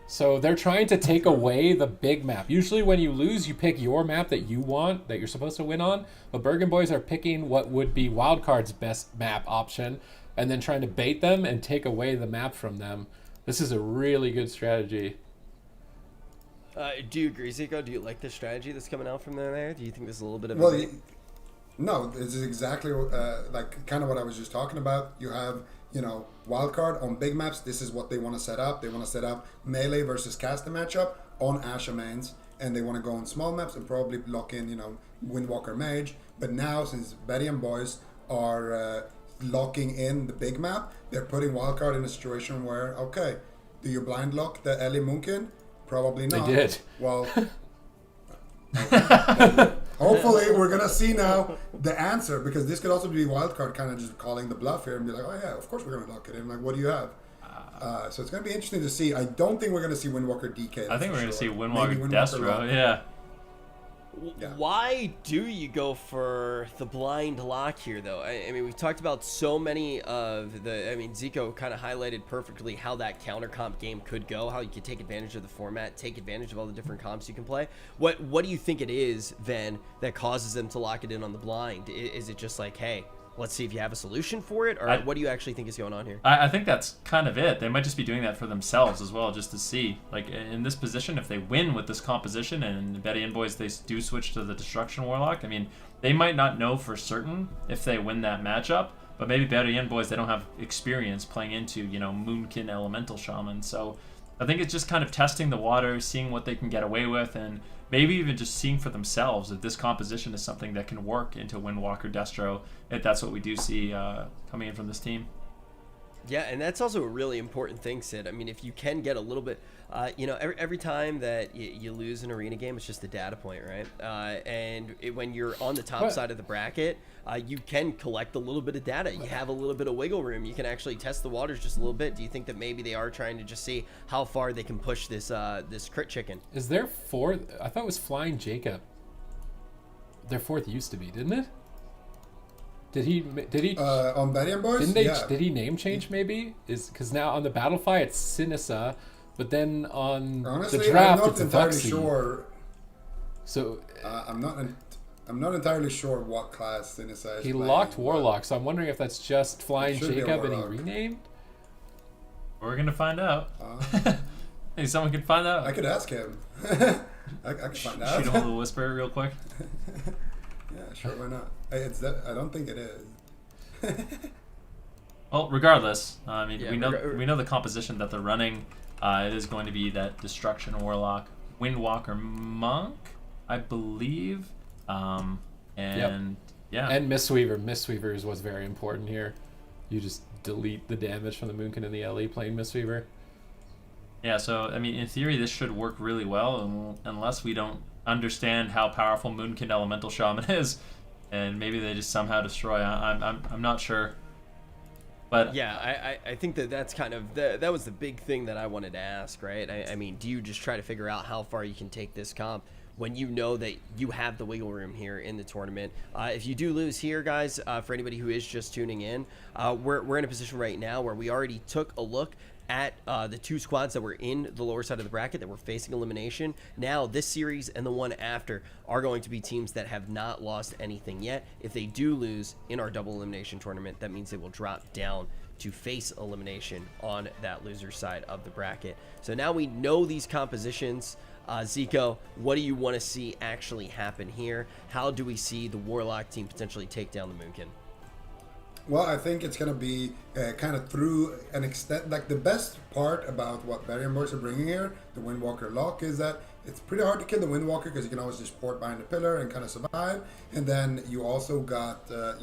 So they're trying to take away the big map. Usually when you lose, you pick your map that you want, that you're supposed to win on. But Bergen boys are picking what would be Wildcard's best map option, and then trying to bait them and take away the map from them. This is a really good strategy. Do you agree, Zico? Do you like the strategy that's coming out from there? Do you think there's a little bit of No, this is exactly like kind of what I was just talking about. You have, Wildcard on big maps. This is what they want to set up. They want to set up melee versus caster matchup on Ashamanes, and they want to go on small maps and probably lock in, Windwalker Mage. But now, since Betty and boys are locking in the big map, they're putting Wildcard in a situation where, okay, do you blind lock the Ellie Moonkin? Probably not. They did. Well, hopefully we're gonna see now the answer, because this could also be Wildcard kind of just calling the bluff here and be like, oh yeah, of course we're gonna lock it in. Like, what do you have? So it's gonna be interesting to see. I don't think we're gonna see Windwalker DK. I think we're gonna see Windwalker Destro. Yeah. Why do you go for the blind lock here, though? I mean, we've talked about so many of the... I mean, Zico kind of highlighted perfectly how that counter comp game could go, how you could take advantage of the format, take advantage of all the different comps you can play. What do you think it is, then, that causes them to lock it in on the blind? Is it just like, hey, let's see if you have a solution for it? Or what do you actually think is going on here? I think that's kind of it. They might just be doing that for themselves as well, just to see. Like, in this position, if they win with this composition and Betty and boys, they do switch to the Destruction Warlock, I mean, they might not know for certain if they win that matchup, but maybe Betty and boys, they don't have experience playing into, Moonkin Elemental Shaman. So I think it's just kind of testing the water, seeing what they can get away with, and maybe even just seeing for themselves if this composition is something that can work into Windwalker Destro, if that's what we do see coming in from this team. Yeah, and that's also a really important thing, Sid. I mean, if you can get a little bit, every time that you lose an arena game, it's just a data point, right? When you're on the top side of the bracket, you can collect a little bit of data. You have a little bit of wiggle room. You can actually test the waters just a little bit. Do you think that maybe they are trying to just see how far they can push this crit chicken? Is their fourth? I thought it was Flying Jacob. Their fourth used to be, didn't it? Did he on Betty and boys? Did he name change maybe? Because now on the Battlefy it's Sinisa, but then on Honestly, the draft I'm not it's entirely Vuxi. Sure. So I'm not entirely sure what class Sinisa is. He playing, locked Warlock, so I'm wondering if that's just Flying should be a Jacob and he Warlock. renamed. We're gonna find out. Hey, someone can find out. I could ask him. I could find out. Shoot a little whisper real quick. Yeah, sure, why not? I don't think it is. Well, regardless, I mean, Yeah, we know the composition that they're running. It is going to be that Destruction Warlock, Windwalker Monk, I believe, and yeah, And Mistweaver. Mistweavers was very important here. You just delete the damage from the Moonkin and the LE playing Mistweaver. Yeah, so, I mean, in theory, this should work really well, unless we don't understand how powerful Moonkin Elemental Shaman is, and maybe they just somehow destroy. I'm not sure. But yeah, I think that's kind of that was the big thing that I wanted to ask, right? I mean, do you just try to figure out how far you can take this comp when you know that you have the wiggle room here in the tournament? If you do lose here, guys, for anybody who is just tuning in, we're in a position right now where we already took a look at the two squads that were in the lower side of the bracket that were facing elimination. Now this series and the one after are going to be teams that have not lost anything yet. If they do lose in our double elimination tournament, that means they will drop down to face elimination on that loser side of the bracket. So now we know these compositions. Zico, what do you want to see actually happen here? How do we see the Warlock team potentially take down the Moonkin? Well, I think it's going to be kind of through an extent. Like, the best part about what Bergen boys are bringing here, the Windwalker lock, is that it's pretty hard to kill the Windwalker because you can always just port behind the pillar and kind of survive. And then you also got, the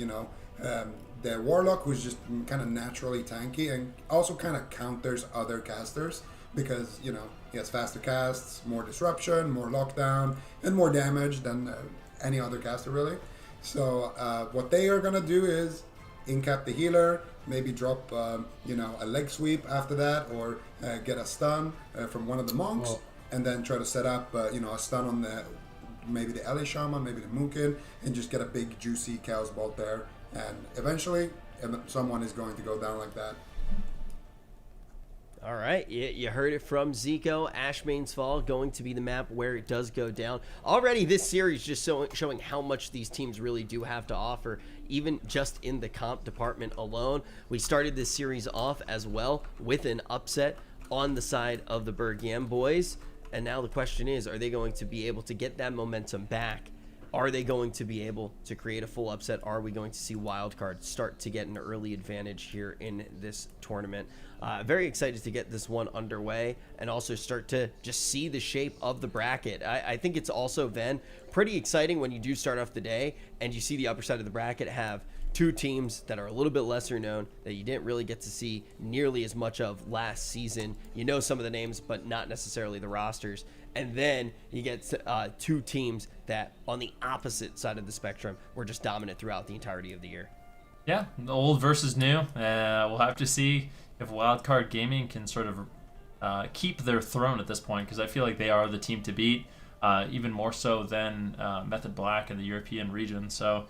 Warlock, who's just kind of naturally tanky and also kind of counters other casters because, he has faster casts, more disruption, more lockdown, and more damage than any other caster, really. So what they are going to do is incap the healer, maybe drop a leg sweep after that, or get a stun from one of the monks, and then try to set up a stun on maybe the LA Shaman, maybe the Moonkin, and just get a big juicy Chaos Bolt there, and eventually someone is going to go down like that. All right, you heard it from Zico. Ashmane's Fall going to be the map where it does go down. Already this series just showing how much these teams really do have to offer, even just in the comp department alone. We started this series off as well with an upset on the side of the Bergen boys. And now the question is, are they going to be able to get that momentum back? Are they going to be able to create a full upset? Are we going to see Wildcard start to get an early advantage here in this tournament? Very excited to get this one underway and also start to just see the shape of the bracket. I think it's also then pretty exciting when you do start off the day and you see the upper side of the bracket have two teams that are a little bit lesser known that you didn't really get to see nearly as much of last season. You know some of the names, but not necessarily the rosters. And then you get two teams that on the opposite side of the spectrum were just dominant throughout the entirety of the year. Yeah, old versus new. We'll have to see if Wildcard Gaming can sort of keep their throne at this point, because I feel like they are the team to beat, even more so than Method Black in the European region. So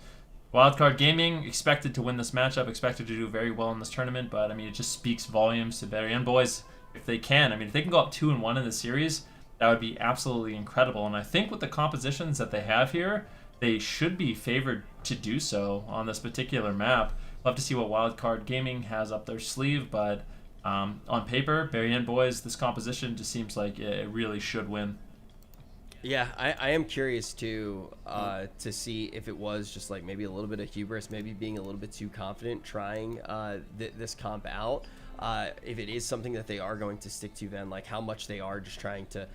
Wildcard Gaming expected to win this matchup, expected to do very well in this tournament, but I mean, it just speaks volumes to Bergen boys if they can. I mean, if they can go up 2-1 in the series, that would be absolutely incredible. And I think with the compositions that they have here, they should be favored to do so on this particular map. Love to see what Wildcard Gaming has up their sleeve, but on paper, Bergen boys, this composition just seems like it really should win. Yeah, I am curious to see if it was just like maybe a little bit of hubris, maybe being a little bit too confident trying this comp out. If it is something that they are going to stick to, then like how much they are just trying to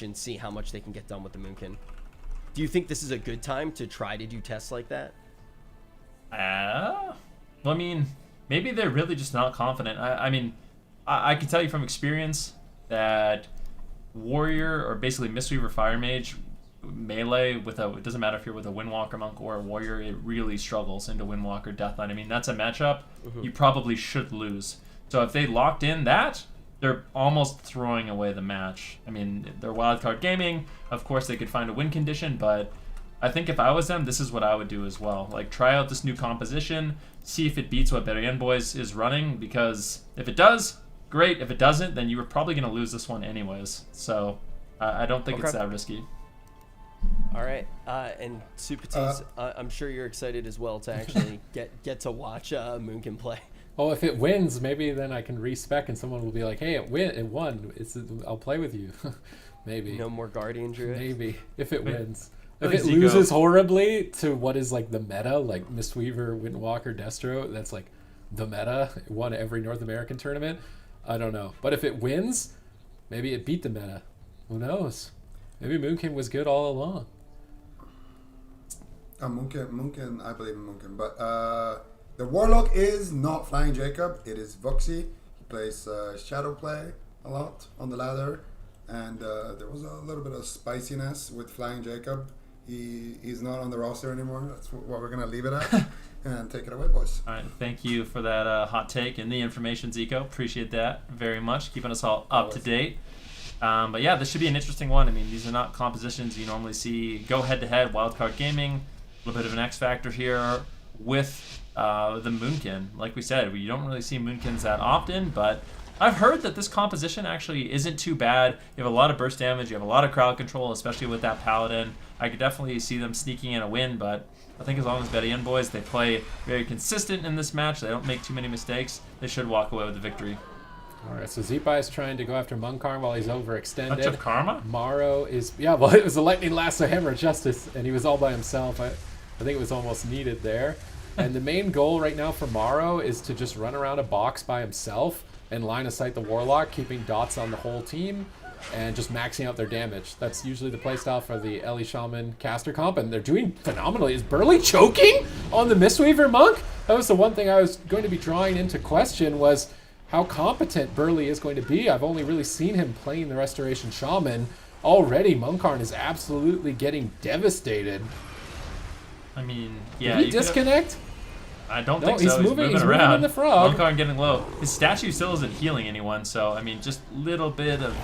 and see how much they can get done with the Moonkin. Do you think this is a good time to try to do tests like that? Well, I mean, maybe they're really just not confident. I mean, I can tell you from experience that Warrior, or basically Mistweaver Fire Mage, melee with it doesn't matter if you're with a Windwalker Monk or a Warrior, it really struggles into Windwalker Deathknight. I mean, that's a matchup you probably should lose. So if they locked in that, they're almost throwing away the match. I mean, they're Wildcard Gaming. Of course, they could find a win condition, but I think if I was them, this is what I would do as well. Like, try out this new composition, see if it beats what Bergen boys is running, because if it does, great. If it doesn't, then you were probably going to lose this one anyways. So I don't think it's that risky. All right, and Supatis, I'm sure you're excited as well to actually get to watch Moonkin play. Oh, if it wins, maybe then I can respec and someone will be like, "Hey, it won. I'll play with you." Maybe. No more Guardian Druid. Maybe if it wins. If Like it Zico. loses horribly to what is like the meta, like Mistweaver, Windwalker, Destro, that's like the meta. It won every North American tournament. I don't know, but if it wins, maybe it beat the meta. Who knows? Maybe Moonkin was good all along. Moonkin, I believe in Moonkin, but The Warlock is not Flying Jacob. It is Voxy. He plays Shadow Play a lot on the ladder. And there was a little bit of spiciness with Flying Jacob. He's not on the roster anymore. That's what we're going to leave it at. And take it away, boys. All right, thank you for that hot take and the information, Zico. Appreciate that very much, keeping us all up to date. But yeah, this should be an interesting one. I mean, these are not compositions you normally see go head-to-head. Wildcard Gaming, a little bit of an X factor here with the Moonkin. Like we said, we don't really see Moonkins that often, but I've heard that this composition actually isn't too bad. You have a lot of burst damage, you have a lot of crowd control, especially with that Paladin. I could definitely see them sneaking in a win, but I think as long as Betty and boys, they play very consistent in this match, they don't make too many mistakes, they should walk away with the victory. All right, so Zipa is trying to go after Moonkin while he's overextended. Touch of Karma? Morrow is, yeah, well, it was a lightning lasso hammer of justice, and he was all by himself. I think it was almost needed there. And the main goal right now for Morrow is to just run around a box by himself and line of sight the Warlock, keeping dots on the whole team and just maxing out their damage. That's usually the playstyle for the Ellie Shaman caster comp, and they're doing phenomenally. Is Burley choking on the Mistweaver Monk? That was the one thing I was going to be drawing into question, was how competent Burley is going to be. I've only really seen him playing the Restoration Shaman. Already, Moonkin is absolutely getting devastated. I mean, yeah. Did he disconnect? I don't No, think he's so. moving He's moving around. the frog. Moonkin getting low. His statue still isn't healing anyone, so I mean, just little bit of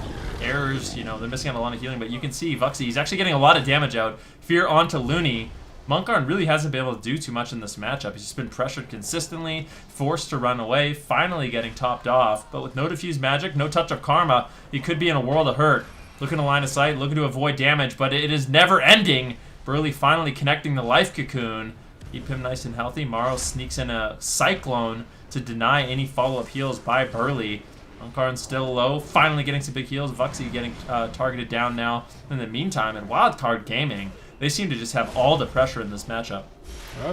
errors. You know, they're missing out on a lot of healing, but you can see Vuxy, he's actually getting a lot of damage out. Fear onto Looney. Moonkin really hasn't been able to do too much in this matchup. He's just been pressured consistently, forced to run away, finally getting topped off. But with no diffuse magic, no touch of karma, he could be in a world of hurt. Looking to line of sight, looking to avoid damage, but it is never ending. Burley finally connecting the life cocoon. Keep him nice and healthy. Morrow sneaks in a Cyclone to deny any follow-up heals by Burley. Moonkin still low, finally getting some big heals. Vuxy getting targeted down now. In the meantime, in Wildcard Gaming, they seem to just have all the pressure in this matchup.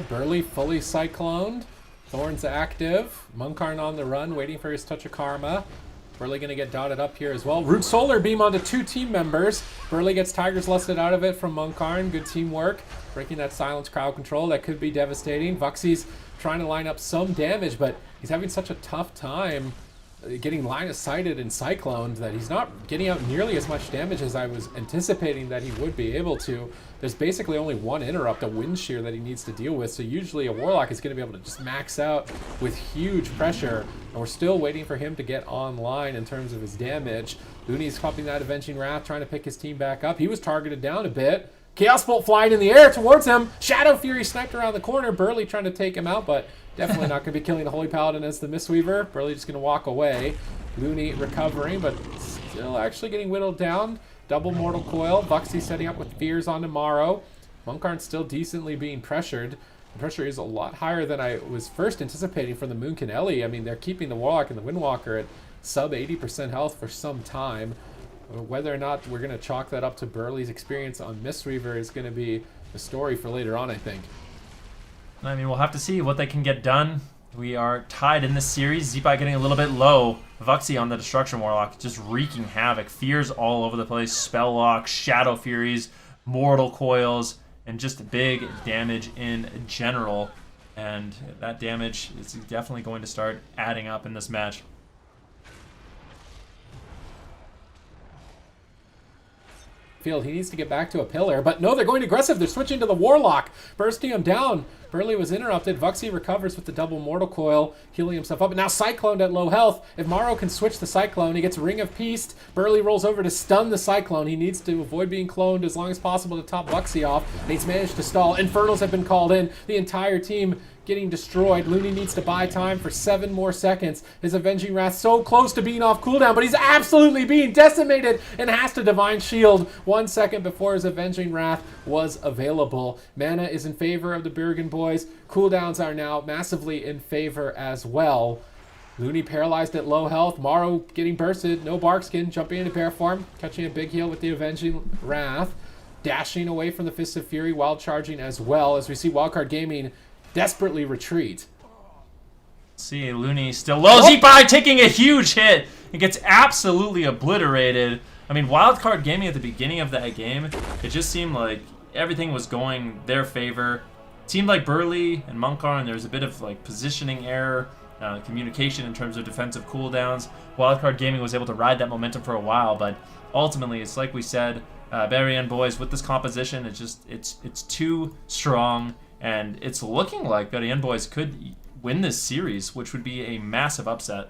Burley fully cycloned. Thorns active. Moonkin on the run, waiting for his touch of karma. Burley going to get dotted up here as well. Root Solar Beam onto two team members. Burley gets Tiger's Lusted out of it from Moonkin. Good teamwork. Breaking that silence crowd control. That could be devastating. Vuxy's trying to line up some damage, but he's having such a tough time getting line of sighted and cycloned that he's not getting out nearly as much damage as I was anticipating that he would be able to. There's basically only one interrupt, a wind shear, that he needs to deal with, so usually a Warlock is going to be able to just max out with huge pressure, and we're still waiting for him to get online in terms of his damage. Looney's popping that Avenging Wrath, trying to pick his team back up. He was targeted down a bit. Chaos Bolt flying in the air towards him. Shadow Fury sniped around the corner. Burley trying to take him out, but definitely not going to be killing the Holy Paladin as the Mistweaver. Burley just going to walk away. Looney recovering, but still actually getting whittled down. Double Mortal Coil. Vuxy setting up with Fears on tomorrow. Moonkin still decently being pressured. The pressure is a lot higher than I was first anticipating from the Moonkin Ellie. I mean, they're keeping the Warlock and the Windwalker at sub 80% health for some time. Whether or not we're going to chalk that up to Burley's experience on Mistweaver is going to be a story for later on, I think. I mean, we'll have to see what they can get done. We are tied in this series. Zipai getting a little bit low. Vuxy on the Destruction Warlock, just wreaking havoc. Fears all over the place. Spell Lock, Shadow Furies, Mortal Coils, and just big damage in general. And that damage is definitely going to start adding up in this match. He needs to get back to a pillar, but no, they're going aggressive. They're switching to the Warlock, bursting him down. Burley was interrupted. Vuxy recovers with the double Mortal Coil, healing himself up, and now Cycloned at low health. If Morrow can switch the Cyclone, he gets Ring of Peace. Burley rolls over to stun the Cyclone. He needs to avoid being cloned as long as possible to top Vuxy off, and he's managed to stall. Infernals have been called in. The entire team getting destroyed. Looney needs to buy time for 7 more seconds. His Avenging Wrath so close to being off cooldown, but he's absolutely being decimated and has to Divine Shield 1 second before his Avenging Wrath was available. Mana is in favor of the Bergen boys. Cooldowns are now massively in favor as well. Looney paralyzed at low health. Morrow getting bursted. No Barkskin. Jumping into bear form. Catching a big heal with the Avenging Wrath. Dashing away from the Fist of Fury while charging as well, as we see Wildcard Gaming desperately retreat. See, Looney still low. Zipai taking a huge hit. It gets absolutely obliterated. I mean, Wildcard Gaming at the beginning of that game, it just seemed like everything was going their favor. seemed like Burley and Munkar, and there was a bit of like positioning error, communication in terms of defensive cooldowns. Wildcard Gaming was able to ride that momentum for a while, but ultimately, it's like we said, Bergen boys with this composition, it's too strong, and it's looking like Bergen boys could win this series, which would be a massive upset.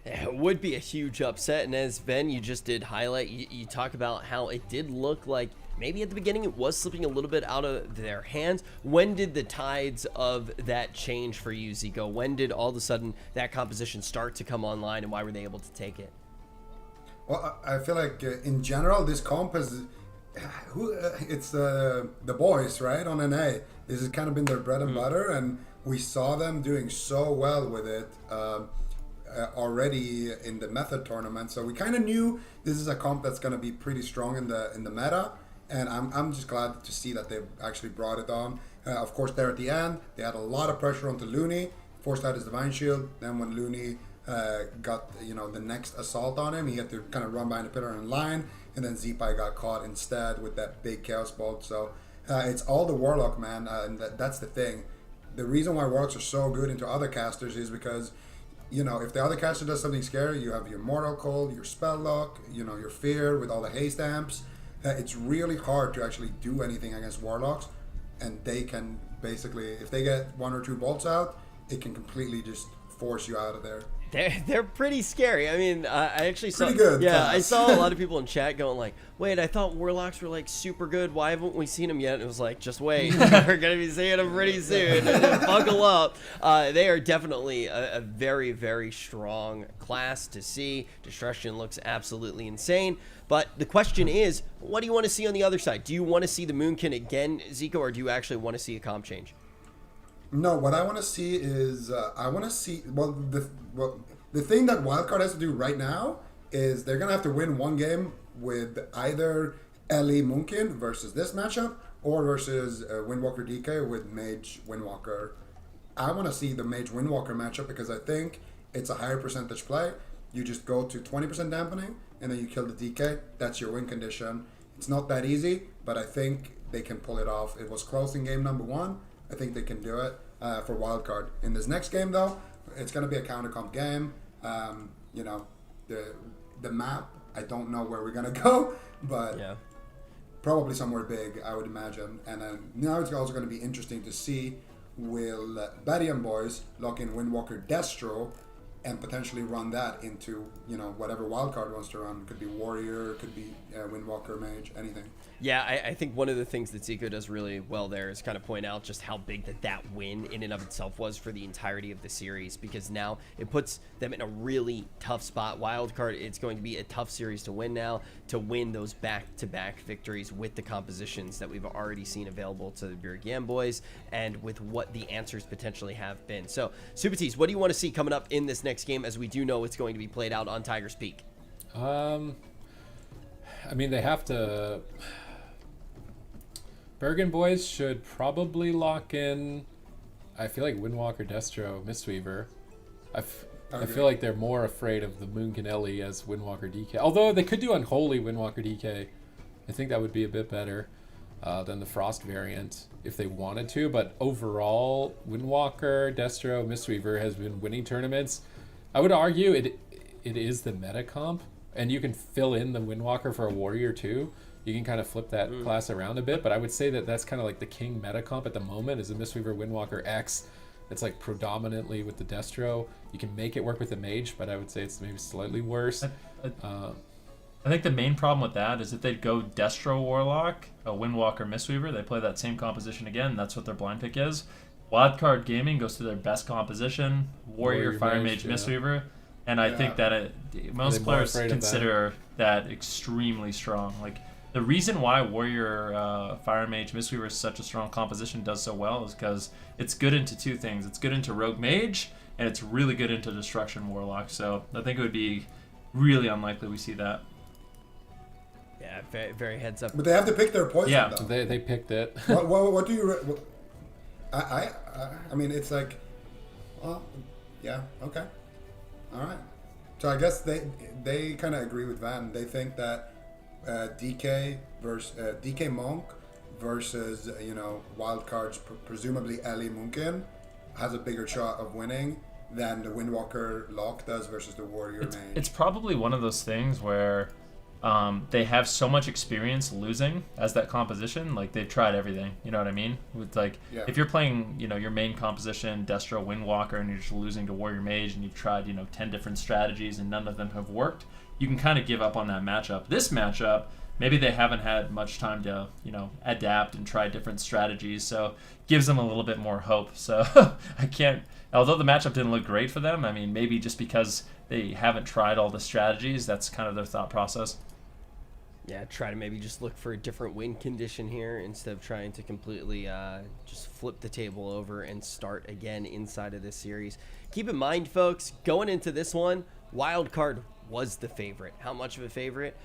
It would be a huge upset, and as Ben, you just did highlight, you talk about how it did look like maybe at the beginning it was slipping a little bit out of their hands. When did the tides of that change for you, Zico? When did all of a sudden that composition start to come online, and why were they able to take it? Well, I feel like in general, this comp is it's the boys, right, on NA. This has kind of been their bread and butter, and we saw them doing so well with it already in the Method tournament. So we kind of knew this is a comp that's going to be pretty strong in the meta, and I'm just glad to see that they've actually brought it on. Of course, there at the end, they had a lot of pressure onto Looney, forced out his Divine Shield. Then when Looney got the next assault on him, he had to kind of run behind the pillar in line, and then Zeepai got caught instead with that big Chaos Bolt. So it's all the Warlock, man, and that's the thing. The reason why Warlocks are so good into other casters is because, if the other caster does something scary, you have your Mortal Cold, your Spell Lock, your Fear with all the haste amps. It's really hard to actually do anything against Warlocks, and they can basically, if they get 1 or 2 bolts out, it can completely just force you out of there. They're pretty scary. I mean, I actually saw. Pretty good. Yeah, I saw a lot of people in chat going like, "Wait, I thought Warlocks were like super good. Why haven't we seen them yet?" And it was like, just wait, we're gonna be seeing them pretty soon. Buckle up. They are definitely a very, very strong class to see. Destruction looks absolutely insane. But the question is, what do you want to see on the other side? Do you want to see the Moonkin again, Zico, or do you actually want to see a comp change? No, what I want to see is I want to see the thing that Wildcard has to do right now is they're gonna have to win one game with either Ellie Moonkin versus this matchup or versus Windwalker DK with Mage Windwalker. I want to see the Mage Windwalker matchup because I think it's a higher percentage play. You just go to 20% dampening and then you kill the DK. That's your win condition. It's not that easy, but I think they can pull it off. It was close in game number 1. I think they can do it for Wildcard. In this next game, though, it's going to be a counter comp game. The map, I don't know where we're going to go, but probably somewhere big, I would imagine. And then now it's also going to be interesting to see, will Bergen boys lock in Windwalker Destro and potentially run that into, whatever Wildcard wants to run. Could be Warrior, could be Windwalker, Mage, anything. Yeah, I think one of the things that Zico does really well there is kind of point out just how big that win in and of itself was for the entirety of the series, because now it puts them in a really tough spot. Wildcard, it's going to be a tough series to win now, to win those back-to-back victories with the compositions that we've already seen available to the Bergen boys and with what the answers potentially have been. So, Supatis, what do you want to see coming up in this next game, as we do know it's going to be played out on Tiger's Peak? I mean, they have to... Bergen boys should probably lock in, I feel like Windwalker, Destro, Mistweaver. I feel like they're more afraid of the Moonkin Ellie as Windwalker DK. Although they could do Unholy Windwalker DK. I think that would be a bit better than the Frost variant if they wanted to. But overall, Windwalker, Destro, Mistweaver has been winning tournaments. I would argue it is the meta comp, and you can fill in the Windwalker for a Warrior too. You can kind of flip that class around a bit, but I would say that that's kind of like the king meta comp at the moment is a Mistweaver Windwalker X. It's like predominantly with the Destro. You can make it work with the Mage, but I would say it's maybe slightly worse. I think the main problem with that is if they'd go Destro Warlock, a Windwalker Mistweaver, they play that same composition again. That's what their blind pick is. Wildcard Gaming goes to their best composition, Warrior Fire Mage Mistweaver, and I think that most players consider that extremely strong. Like, the reason why Warrior Fire Mage Mistweaver is such a strong composition does so well is because it's good into two things. It's good into Rogue Mage, and it's really good into Destruction Warlock. So I think it would be really unlikely we see that. Yeah, very, very heads up. But they have to pick their poison, though. They picked it. What do you... I mean, it's like... Well, yeah, okay. All right. So I guess they kind of agree with Van. They think that DK versus DK Monk versus, wildcards, presumably Ellie Moonkin, has a bigger shot of winning than the Windwalker Lock does versus the Warrior Mage. It's probably one of those things where they have so much experience losing as that composition, like they've tried everything. You know what I mean? With if you're playing, your main composition, Destro, Windwalker, and you're just losing to Warrior Mage, and you've tried, 10 different strategies and none of them have worked, you can kind of give up on that matchup. This matchup, maybe they haven't had much time to, adapt and try different strategies, so gives them a little bit more hope. So although the matchup didn't look great for them, I mean, maybe just because they haven't tried all the strategies, that's kind of their thought process. Yeah, try to maybe just look for a different win condition here instead of trying to completely just flip the table over and start again inside of this series. Keep in mind, folks, going into this one, Wildcard was the favorite. How much of a favorite?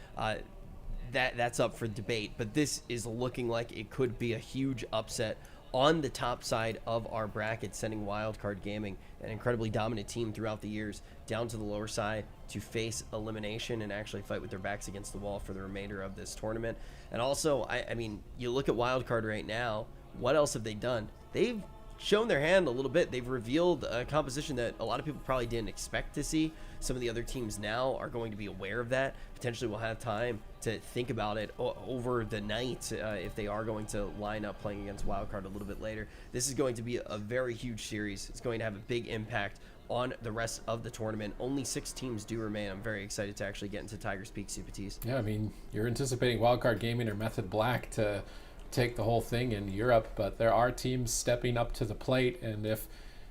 That's up for debate, but this is looking like it could be a huge upset on the top side of our bracket, sending Wildcard Gaming, an incredibly dominant team throughout the years, down to the lower side to face elimination and actually fight with their backs against the wall for the remainder of this tournament. And also, I mean, you look at Wildcard right now, what else have they done? They've shown their hand a little bit. They've revealed a composition that a lot of people probably didn't expect to see. Some of the other teams now are going to be aware of that. Potentially will have time to think about it over the night if they are going to line up playing against Wildcard a little bit later. This is going to be a very huge series. It's going to have a big impact on the rest of the tournament. Only 6 teams do remain. I'm very excited to actually get into Tiger's Peak Super Tees. Yeah, I mean, you're anticipating Wildcard Gaming or Method Black to take the whole thing in Europe, but there are teams stepping up to the plate, and if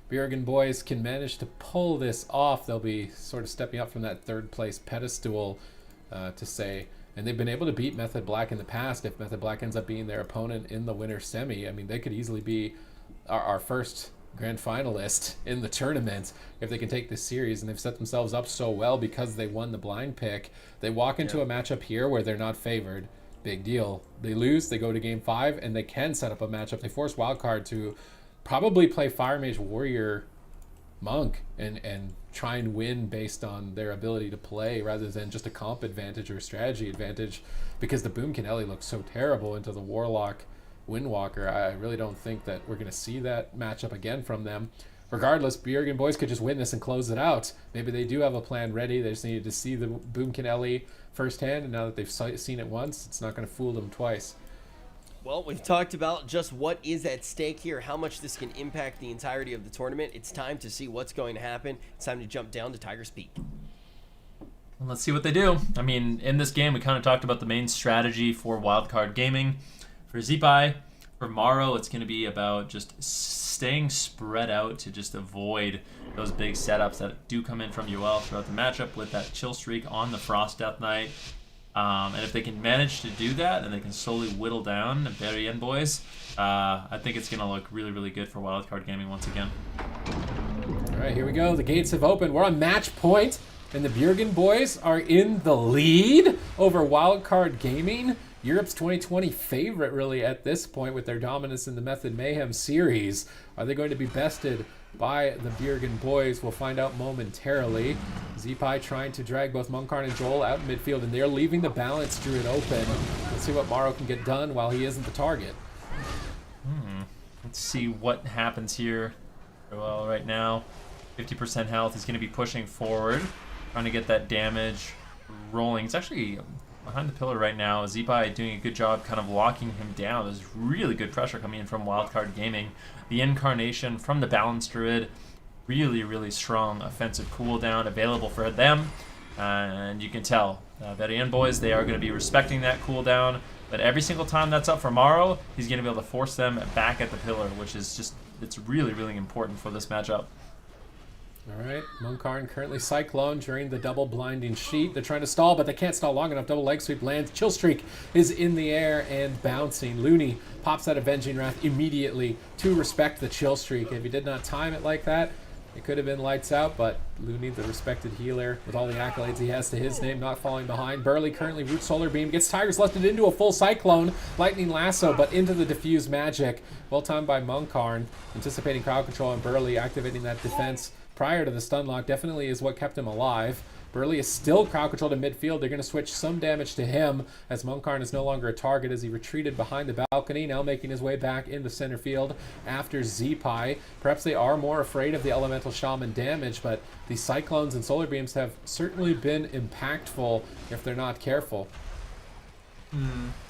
Bergen boys can manage to pull this off, they'll be sort of stepping up from that third place pedestal to say, and they've been able to beat Method Black in the past. If Method Black ends up being their opponent in the winter semi, I mean, they could easily be our first grand finalist in the tournament if they can take this series, and they've set themselves up so well because they won the blind pick. They walk into a matchup here where they're not favored. Big deal. They lose, they go to game 5, and they can set up a matchup. They force Wildcard to probably play Fire Mage Warrior Monk and try and win based on their ability to play rather than just a comp advantage or a strategy advantage, because the Boomkin Ellie looks so terrible into the Warlock Windwalker. I really don't think that we're going to see that matchup again from them. Regardless, Bergen boys could just win this and close it out. Maybe they do have a plan ready. They just needed to see the Boomkin Ellie firsthand, and now that they've seen it once, it's not going to fool them twice. Well, we've talked about just what is at stake here, how much this can impact the entirety of the tournament. It's time to see what's going to happen. It's time to jump down to Tiger's Peak. Let's see what they do. I mean, in this game, we kind of talked about the main strategy for Wildcard Gaming. For Zipai, for Maro, it's going to be about just staying spread out to just avoid those big setups that do come in from UL throughout the matchup with that chill streak on the Frost Death Knight. And if they can manage to do that, and they can slowly whittle down the Bergen boys, I think it's going to look really, really good for Wildcard Gaming once again. All right, here we go. The gates have opened. We're on match point, and the Bergen boys are in the lead over Wildcard Gaming. Europe's 2020 favorite, really, at this point with their dominance in the Method Mayhem series. Are they going to be bested by the Bergen boys? We'll find out momentarily. Zipai trying to drag both Moonkin and Joel out in midfield, and they're leaving the balance druid open. Let's see what Maro can get done while he isn't the target. Let's see what happens here. Well, right now, 50% health. He's going to be pushing forward, trying to get that damage rolling. It's actually behind the pillar right now. Zipai doing a good job kind of locking him down. There's really good pressure coming in from Wildcard Gaming. The incarnation from the Balance Druid, really, really strong offensive cooldown available for them. And you can tell, Bergen boys, they are going to be respecting that cooldown. But every single time that's up for Maro, he's going to be able to force them back at the pillar, which is just, it's really, really important for this matchup. All right, Moonkin currently Cyclone during the double blinding sheet. They're trying to stall, but they can't stall long enough. Double leg sweep lands. Chill streak is in the air and bouncing. Looney pops that Avenging Wrath immediately to respect the chill streak. If he did not time it like that, it could have been lights out, but Looney, the respected healer, with all the accolades he has to his name, not falling behind. Burley currently Root Solar Beam, gets Tigers lifted into a full Cyclone. Lightning Lasso, but into the Diffuse Magic. Well timed by Moonkin, anticipating crowd control, and Burley activating that defense prior to the stun lock definitely is what kept him alive. Burley is still crowd controlled in midfield. They're going to switch some damage to him as Moonkin is no longer a target as he retreated behind the balcony, now making his way back into center field after Zeepai. Perhaps they are more afraid of the Elemental Shaman damage, but the Cyclones and Solar Beams have certainly been impactful if they're not careful.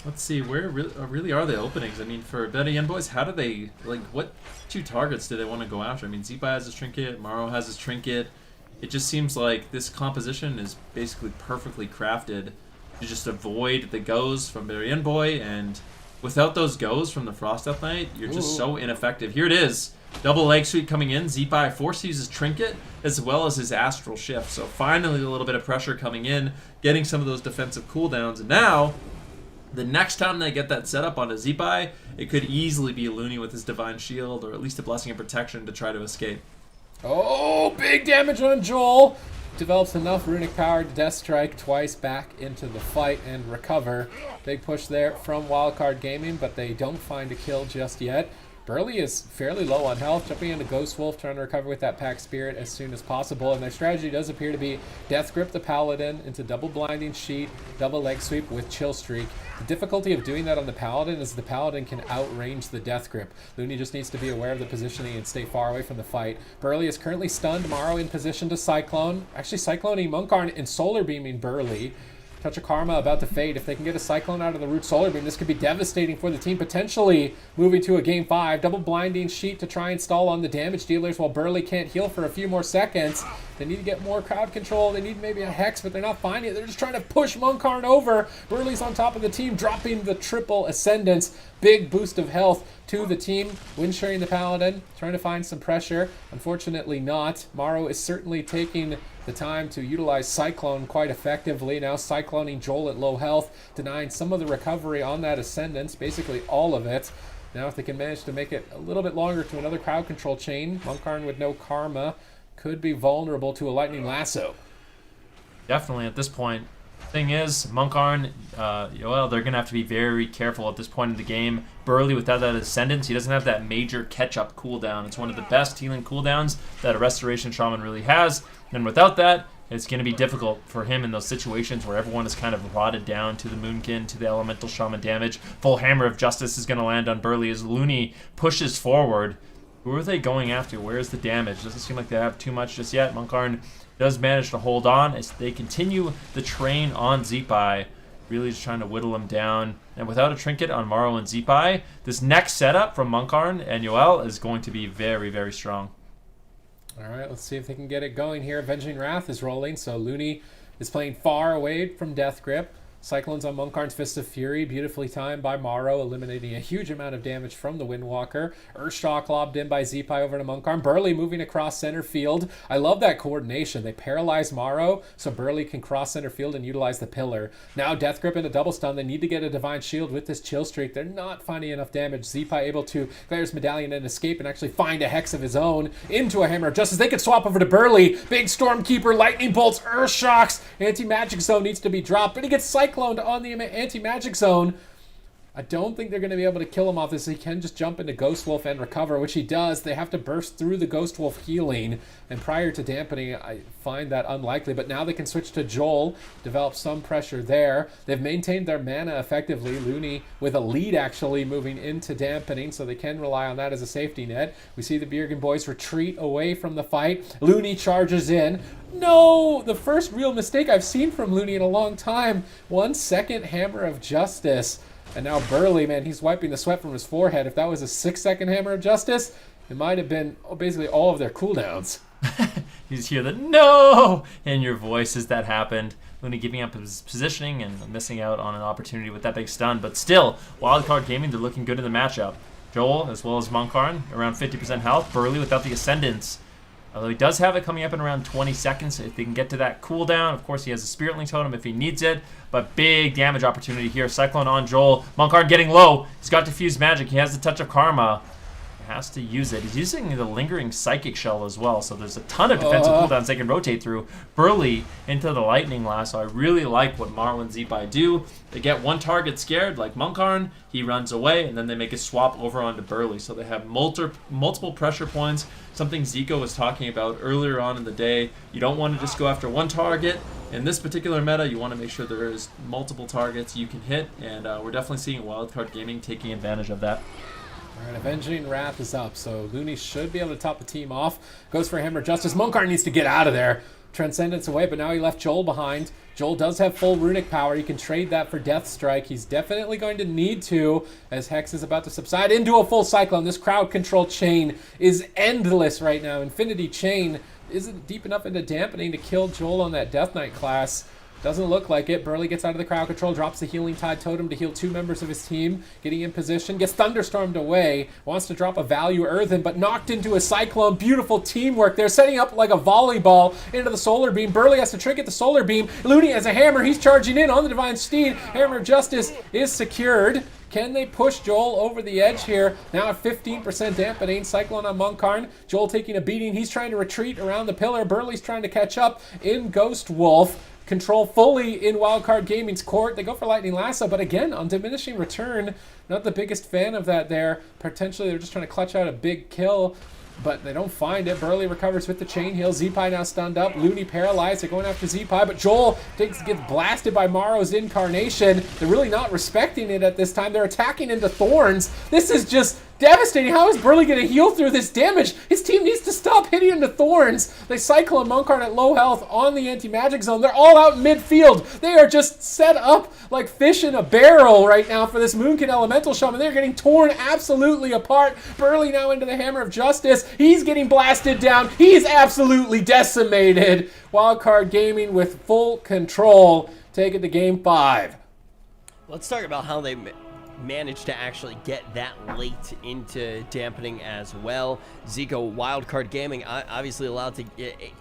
Let's see, where really are the openings? I mean, for Bergen boys, how do they, like, what 2 targets do they want to go after? I mean, Zeepai has his Trinket, Maro has his Trinket. It just seems like this composition is basically perfectly crafted to just avoid the goes from Bergen boy, and without those goes from the Frost Death Knight, you're just so ineffective. Here it is. Double leg sweep coming in. Zeepai forced to use his Trinket as well as his Astral Shift. So finally a little bit of pressure coming in, getting some of those defensive cooldowns. And now, the next time they get that set up onto Zeepai, it could easily be Looney with his Divine Shield, or at least a Blessing of Protection to try to escape. Oh, big damage on Joel. Develops enough runic power to Death Strike twice back into the fight and recover. Big push there from Wildcard Gaming, but they don't find a kill just yet. Burley is fairly low on health, jumping into Ghost Wolf, trying to recover with that Pack Spirit as soon as possible. And their strategy does appear to be Death Grip the Paladin into double Blinding Sheet, double leg sweep with Chill Streak. The difficulty of doing that on the Paladin is the Paladin can outrange the Death Grip. Looney just needs to be aware of the positioning and stay far away from the fight. Burley is currently stunned. Maro in position to Cyclone. Actually, Cycloning Moonkin and Solar Beaming Burley. Touch of Karma about to fade. If they can get a Cyclone out of the Root Solar Beam, this could be devastating for the team, potentially moving to a Game 5. Double Blinding Sheet to try and stall on the damage dealers while Burley can't heal for a few more seconds. They need to get more crowd control. They need maybe a Hex, but they're not finding it. They're just trying to push Moonkin over. Burley's on top of the team, dropping the triple Ascendance. Big boost of health to the team. Wind sharing the Paladin, trying to find some pressure. Unfortunately not. Maro is certainly taking the time to utilize Cyclone quite effectively. Now cycloning Joel at low health, denying some of the recovery on that Ascendance, basically all of it. Now if they can manage to make it a little bit longer to another crowd control chain, Moonkin with no Karma could be vulnerable to a Lightning Lasso. Definitely at this point. Thing is, Moonkin, well, they're going to have to be very careful at this point in the game. Burley, without that Ascendance, he doesn't have that major catch-up cooldown. It's one of the best healing cooldowns that a Restoration Shaman really has. And without that, it's going to be difficult for him in those situations where everyone is kind of rotted down to the Moonkin, to the Elemental Shaman damage. Full Hammer of Justice is going to land on Burley as Looney pushes forward. Who are they going after? Where is the damage? Doesn't seem like they have too much just yet. Moonkin does manage to hold on as they continue the train on Zeepai, really just trying to whittle him down. And without a Trinket on Maro and Zeepai, this next setup from Moonkin and Yoel is going to be very, very strong. All right, let's see if they can get it going here. Avenging Wrath is rolling, so Looney is playing far away from Death Grip. Cyclones on Moonkin's Fist of Fury, beautifully timed by Maro, eliminating a huge amount of damage from the Windwalker. Earthshock lobbed in by Zeepai over to Moonkin. Burley moving across center field. I love that coordination. They paralyze Maro so Burley can cross center field and utilize the pillar. Now Death Grip into double stun. They need to get a Divine Shield with this Chill Streak. They're not finding enough damage. Zeepai able to clear his medallion and escape and actually find a Hex of his own into a Hammer of Justice. They could swap over to Burley. Big Stormkeeper, Lightning Bolts, Earthshocks. Anti-Magic Zone needs to be dropped, but he gets Cycloned on the Anti-Magic Zone. I don't think they're going to be able to kill him off this. He can just jump into Ghost Wolf and recover, which he does. They have to burst through the Ghost Wolf healing, and prior to Dampening, I find that unlikely. But now they can switch to Joel, develop some pressure there. They've maintained their mana effectively. Looney with a lead actually moving into Dampening, so they can rely on that as a safety net. We see the Bergen boys retreat away from the fight. Looney charges in. No! The first real mistake I've seen from Looney in a long time. 1 second Hammer of Justice. And now Burley, man, he's wiping the sweat from his forehead. If that was a 6-second Hammer of Justice, it might have been basically all of their cooldowns. You just hear the no in your voice as that happened. Looney giving up his positioning and missing out on an opportunity with that big stun. But still, Wildcard Gaming, they're looking good in the matchup. Joel, as well as Moonkin, around 50% health. Burley without the Ascendance. Although he does have it coming up in around 20 seconds. If they can get to that cooldown, of course he has a Spirit Link Totem if he needs it. But big damage opportunity here. Cyclone on Joel. Moonkin getting low. He's got Diffuse Magic. He has the Touch of Karma. has to use it. He's using the lingering Psychic Shell as well, so there's a ton of defensive cooldowns they can rotate through. Burly into the Lightning Lash, so I really like what Marwyn and Zeepai do. They get one target scared, like Moonkin, he runs away, and then they make a swap over onto Burly, so they have multiple pressure points, something Zico was talking about earlier on in the day. You don't want to just go after one target. In this particular meta, you want to make sure there is multiple targets you can hit, and we're definitely seeing Wildcard Gaming taking advantage of that. All right, Avenging Wrath is up, so Looney should be able to top the team off. Goes for Hammer of Justice. Moonkin needs to get out of there. Transcendence away, but now he left Joel behind. Joel does have full runic power. He can trade that for Death Strike. He's definitely going to need to, as Hex is about to subside into a full Cyclone. This crowd control chain is endless right now. Infinity Chain isn't deep enough into Dampening to kill Joel on that Death Knight class. Doesn't look like it. Burly gets out of the crowd control, drops the Healing Tide Totem to heal 2 members of his team, getting in position, gets thunderstormed away, wants to drop a value Earthen, but knocked into a Cyclone. Beautiful teamwork. They're setting up like a volleyball into the Solar Beam. Burly has to trinket the Solar Beam. Looney has a hammer. He's charging in on the Divine Steed. Hammer of Justice is secured. Can they push Joel over the edge here? Now at 15% dampening. Cyclone on Moonkin. Joel taking a beating. He's trying to retreat around the pillar. Burly's trying to catch up in Ghost Wolf. Control fully in Wildcard Gaming's court. They go for Lightning Lasso, but again, on diminishing return, not the biggest fan of that there. Potentially, they're just trying to clutch out a big kill, but they don't find it. Burly recovers with the chain heal. Zeepai now stunned up. Looney paralyzed. They're going after Zeepai, but Joel gets blasted by Morrow's Incarnation. They're really not respecting it at this time. They're attacking into Thorns. This is just devastating. How is Burly going to heal through this damage? His team needs to stop hitting into Thorns. They cycle a Moonkin at low health on the anti-magic zone. They're all out in midfield. They are just set up like fish in a barrel right now for this Moonkin Elemental Shaman. They're getting torn absolutely apart. Burly now into the Hammer of Justice. He's getting blasted down. He's absolutely decimated. Wildcard Gaming with full control. Take it to game 5. Let's talk about how they managed to actually get that late into Dampening as well. Zico, Wildcard Gaming, obviously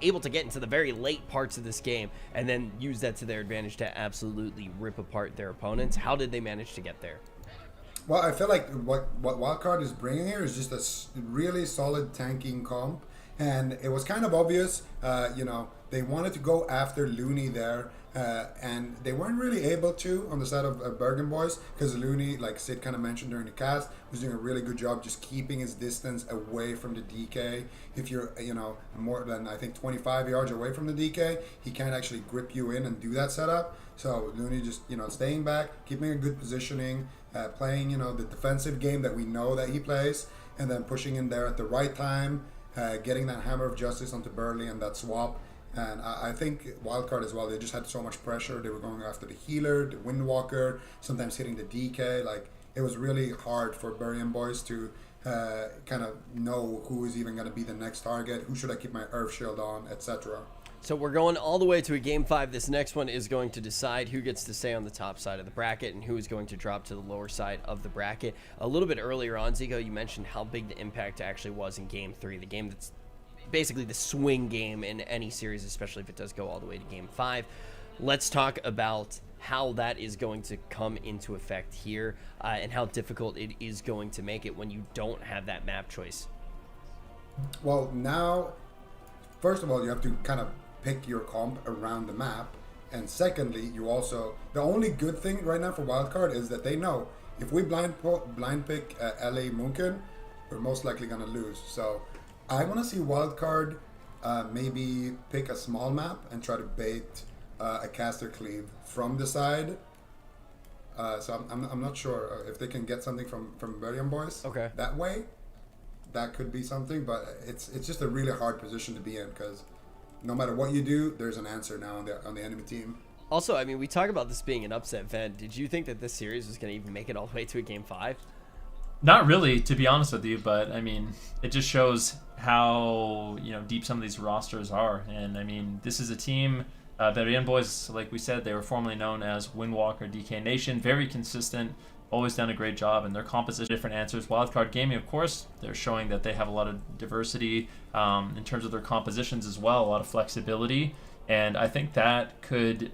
able to get into the very late parts of this game and then use that to their advantage to absolutely rip apart their opponents. How did they manage to get there? Well, I feel like what Wildcard is bringing here is just a really solid tanking comp, and it was kind of obvious. They wanted to go after Looney there. And they weren't really able to on the side of Bergen boys, because Looney, like Sid kind of mentioned during the cast, was doing a really good job just keeping his distance away from the DK. If you're, more than, I think, 25 yards away from the DK, he can't actually grip you in and do that setup. So Looney just, staying back, keeping a good positioning, playing, the defensive game that we know that he plays, and then pushing in there at the right time, getting that Hammer of Justice onto Burly and that swap. And I think Wildcard as well, they just had so much pressure. They were going after the healer, the Windwalker, sometimes hitting the DK. Like, it was really hard for Bergen boys to kind of know who is even going to be the next target, who should I keep my Earth Shield on, etc. So we're going all the way to a game 5. This next one is going to decide who gets to stay on the top side of the bracket and who is going to drop to the lower side of the bracket. A little bit earlier on, Zico, you mentioned how big the impact actually was in game 3, the game that's basically the swing game in any series, especially if it does go all the way to game 5. Let's talk about how that is going to come into effect here and how difficult it is going to make it when you don't have that map choice. Well, now, first of all, you have to kind of pick your comp around the map, and secondly, you also, the only good thing right now for Wildcard is that they know if we blind pick LA Moonkin, we're most likely going to lose. So I want to see Wildcard maybe pick a small map and try to bait a caster cleave from the side. So I'm not sure if they can get something from Bergen boys that way. That could be something, but it's just a really hard position to be in, because no matter what you do, there's an answer now on the enemy team. Also, I mean, we talk about this being an upset event. Did you think that this series was going to even make it all the way to a game 5? Not really, to be honest with you, but I mean, it just shows how deep some of these rosters are. And I mean, this is a team, Bergen boys, like we said, they were formerly known as Windwalker DK Nation, very consistent, always done a great job, and their composition, different answers. Wildcard Gaming, of course, they're showing that they have a lot of diversity in terms of their compositions as well, a lot of flexibility, and I think that could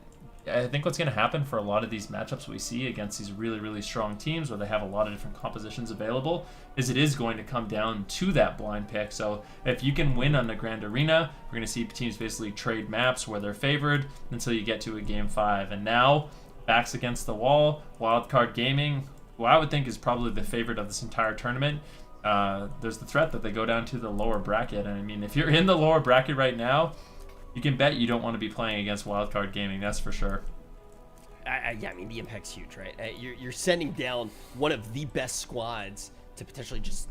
I think what's going to happen for a lot of these matchups we see against these really, really strong teams where they have a lot of different compositions available is it is going to come down to that blind pick. So if you can win on the Grand Arena, we're going to see teams basically trade maps where they're favored until you get to a Game 5. And now, backs against the wall, Wildcard Gaming, who I would think is probably the favorite of this entire tournament, there's the threat that they go down to the lower bracket. And I mean, if you're in the lower bracket right now, you can bet you don't want to be playing against Wildcard Gaming, that's for sure. Yeah, I mean, the impact's huge, right? You're sending down one of the best squads to potentially just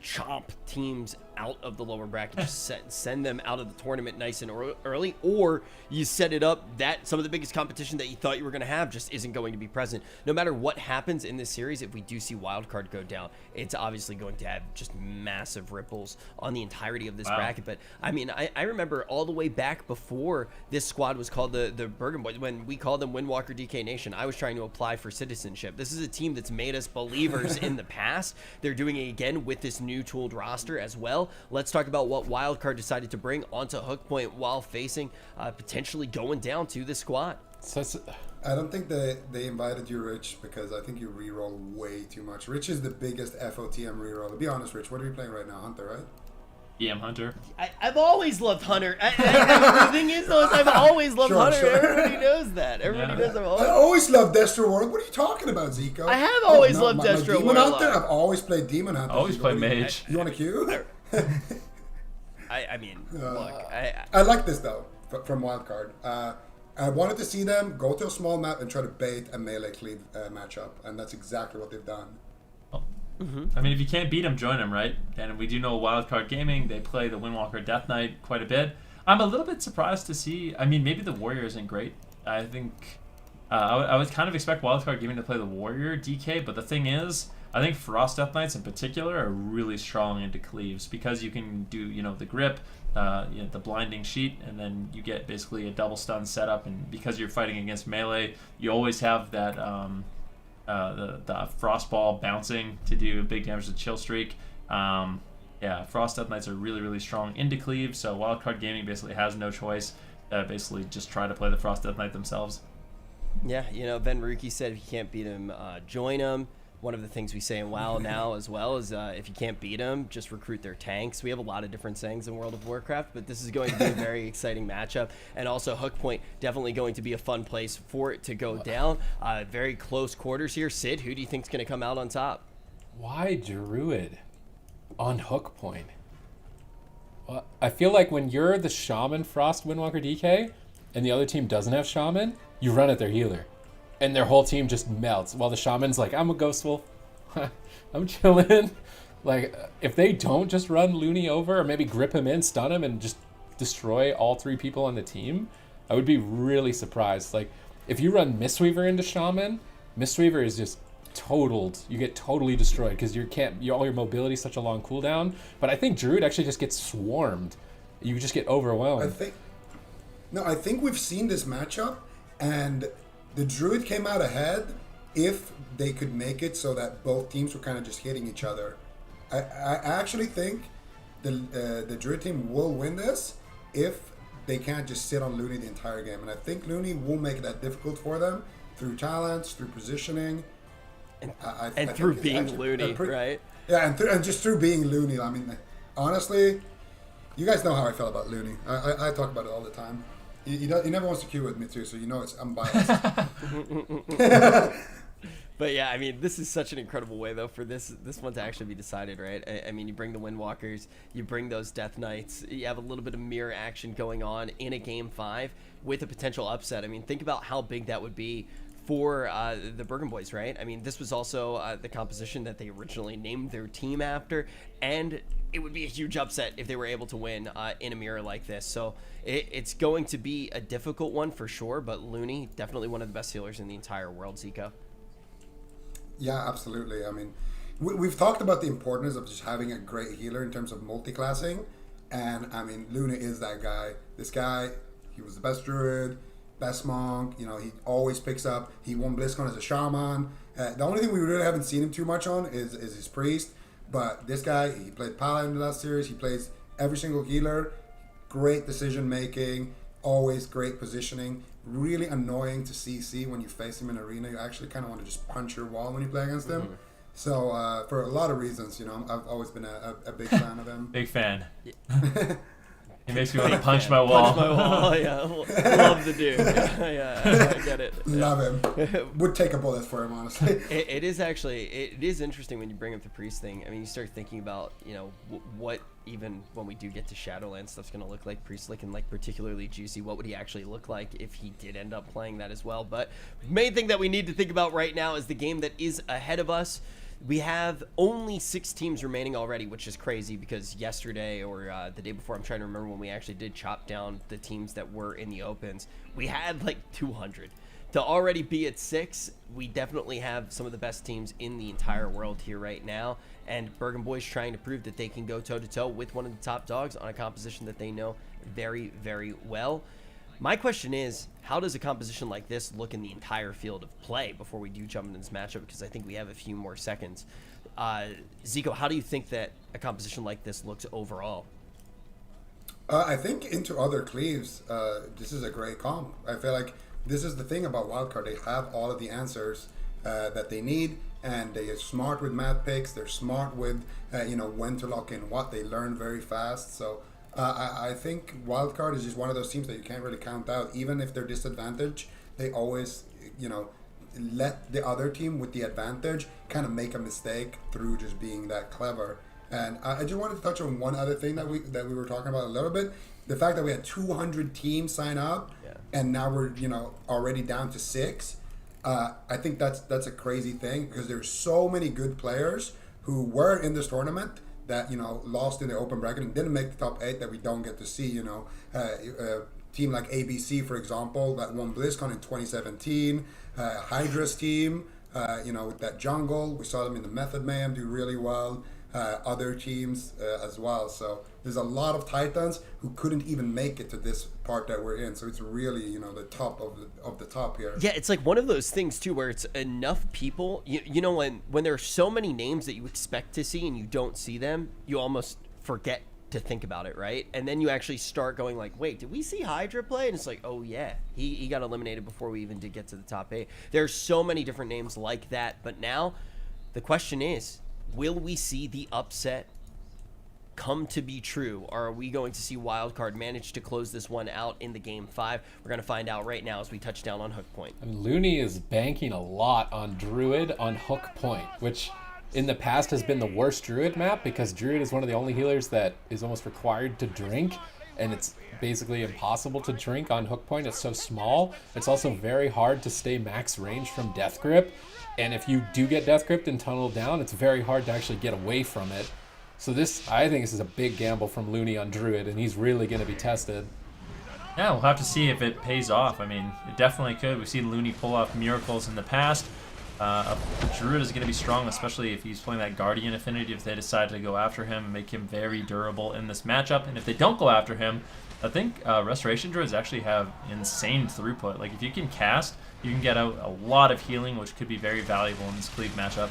chomp teams out of the lower bracket, just send them out of the tournament nice and early, or you set it up that some of the biggest competition that you thought you were going to have just isn't going to be present. No matter what happens in this series, if we do see Wildcard go down, it's obviously going to have just massive ripples on the entirety of this bracket. But I mean, I remember all the way back before this squad was called the Bergen Boys, when we called them Windwalker DK Nation, I was trying to apply for citizenship. This is a team that's made us believers in the past. They're doing it again with this new tooled roster as well. Let's talk about what Wildcard decided to bring onto Hook Point while facing potentially going down to the squad. I don't think they invited you, Rich, because I think you reroll way too much. Rich is the biggest FOTM reroller. Be honest, Rich, what are you playing right now? Hunter, right? EM Hunter. I've always loved Hunter. The thing is, though, is I've always loved Hunter. Sure. Everybody knows that. Everybody knows that. I always loved Destro Warlock. What are you talking about, Zico? I have always loved Destro Demon Warlock. Hunter? I've always played Demon Hunter. I always play Mage. You want a Q? I mean, look. I like this, though, from Wildcard. I wanted to see them go to a small map and try to bait a melee cleave matchup, and that's exactly what they've done. I mean, if you can't beat them, join them, right? And we do know Wildcard Gaming, they play the Windwalker Death Knight quite a bit. I'm a little bit surprised to see, I mean, maybe the Warrior isn't great. I think, I would kind of expect Wildcard Gaming to play the Warrior DK, but the thing is, I think Frost Death Knights in particular are really strong into cleaves because you can do, the grip, the blinding sheet, and then you get basically a double stun setup, and because you're fighting against melee, you always have that, the frost ball bouncing to do big damage to chill streak. Frost Death Knights are really, really strong into cleave, so Wildcard Gaming basically has no choice. Basically just try to play the Frost Death Knight themselves. Yeah, Ben Ruki said if you can't beat him, join him. One of the things we say in WoW now as well is if you can't beat them, just recruit their tanks. We have a lot of different sayings in World of Warcraft, but this is going to be a very exciting matchup. And also Hook Point, definitely going to be a fun place for it to go down. Very close quarters here. Sid, who do you think is going to come out on top? Why Druid on Hook Point? Well, I feel like when you're the Shaman Frost Windwalker DK and the other team doesn't have Shaman, you run at their healer. And their whole team just melts while the Shaman's like, I'm a Ghost Wolf. I'm chilling. Like, if they don't just run Looney over or maybe grip him in, stun him, and just destroy all three people on the team, I would be really surprised. Like, if you run Mistweaver into Shaman, Mistweaver is just totaled. You get totally destroyed because all your mobility is such a long cooldown. But I think Druid actually just gets swarmed. You just get overwhelmed. I think we've seen this matchup, and the Druid came out ahead if they could make it so that both teams were kind of just hitting each other. I actually think the Druid team will win this if they can't just sit on Looney the entire game. And I think Looney will make that difficult for them through talents, through positioning. And through being Looney, right? Yeah, and just through being Looney. I mean, honestly, you guys know how I feel about Looney. I talk about it all the time. He never wants to queue with me too, so I'm biased. But yeah, I mean, this is such an incredible way though for this one to actually be decided, right? I mean, you bring the Windwalkers, you bring those Death Knights, you have a little bit of mirror action going on in a Game 5 with a potential upset. I mean, think about how big that would be for the Bergen Boys, right? I mean, this was also the composition that they originally named their team after, and it would be a huge upset if they were able to win in a mirror like this. So it's going to be a difficult one for sure, but Looney, definitely one of the best healers in the entire world, Zico. Yeah, absolutely. I mean, we've talked about the importance of just having a great healer in terms of multi-classing, and I mean, Looney is that guy. This guy, he was the best Druid, best monk, he always picks up. He won BlizzCon as a shaman. The only thing we really haven't seen him too much on is his priest. But this guy, he played Paladin in the last series. He plays every single healer. Great decision making. always great positioning. Really annoying to CC when you face him in arena. You actually kind of want to just punch your wall when you play against him. So for a lot of reasons, you know, I've always been a big fan of him. Big fan. He makes me want to punch my wall. Punch my wall, yeah. Love the dude. Yeah, I get it. Love him. Would take a bullet for him, honestly. It is actually, it is interesting when you bring up the priest thing. I mean, you start thinking about, you know, what even when we do get to Shadowlands stuff's going to look like. Priest looking like particularly juicy. What would he actually look like if he did end up playing that as well? But main thing that we need to think about right now is the game that is ahead of us. We have only 6 teams remaining already, which is crazy because yesterday or the day before, I'm trying to remember when we actually did chop down the teams that were in the opens, we had like 200. To already be at 6, we definitely have some of the best teams in the entire world here right now. And Bergen Boys trying to prove that they can go toe-to-toe with one of the top dogs on a composition that they know very, very well. My question is, how does a composition like this look in the entire field of play before we do jump into this matchup? Because I think we have a few more seconds. Zico, how do you think that a composition like this looks overall? I think into other cleaves, this is a great comp. I feel like this is the thing about Wildcard. They have all of the answers that they need, and they are smart with math picks. They're smart with, you know, when to lock in what. They learn very fast. So I think Wildcard is just one of those teams that you can't really count out. Even if they're disadvantaged, they always, you know, let the other team with the advantage kind of make a mistake through just being that clever. And I just wanted to touch on one other thing that we were talking about a little bit. The fact that we had 200 teams sign up, and now we're, you know, already down to 6. I think that's a crazy thing because there's so many good players who were in this tournament that, you know, lost in the open bracket and didn't make the top 8 that we don't get to see. You know, a team like AWC, for example, that won BlizzCon in 2017. Hydra's team, you know, with that jungle, we saw them in the Method Mayhem do really well. Other teams as well. So there's a lot of Titans who couldn't even make it to this part that we're in. So it's really, you know, the top of the top here. Yeah, it's like one of those things too where it's enough people. You know, when there are so many names that you expect to see and you don't see them, you almost forget to think about it, right? And then you actually start going like, wait, did we see Hydra play? And it's like, oh yeah, he got eliminated before we even did get to the top 8. There's so many different names like that. But now the question is, will we see the upset come to be true? Or are we going to see Wildcard manage to close this one out in the game 5? We're going to find out right now as we touch down on Hook Point. And Looney is banking a lot on Druid on Hook Point, which in the past has been the worst Druid map because Druid is one of the only healers that is almost required to drink, and it's basically impossible to drink on Hook Point. It's so small. It's also very hard to stay max range from Death Grip. And if you do get Death Gripped and tunneled down, it's very hard to actually get away from it. So I think this is a big gamble from Looney on Druid, and he's really going to be tested. Yeah, we'll have to see if it pays off. I mean, it definitely could. We've seen Looney pull off miracles in the past. Druid is going to be strong, especially if he's playing that Guardian affinity, if they decide to go after him and make him very durable in this matchup. And if they don't go after him, I think Restoration Druids actually have insane throughput. Like, if you can cast, you can get out a lot of healing, which could be very valuable in this Cleave matchup.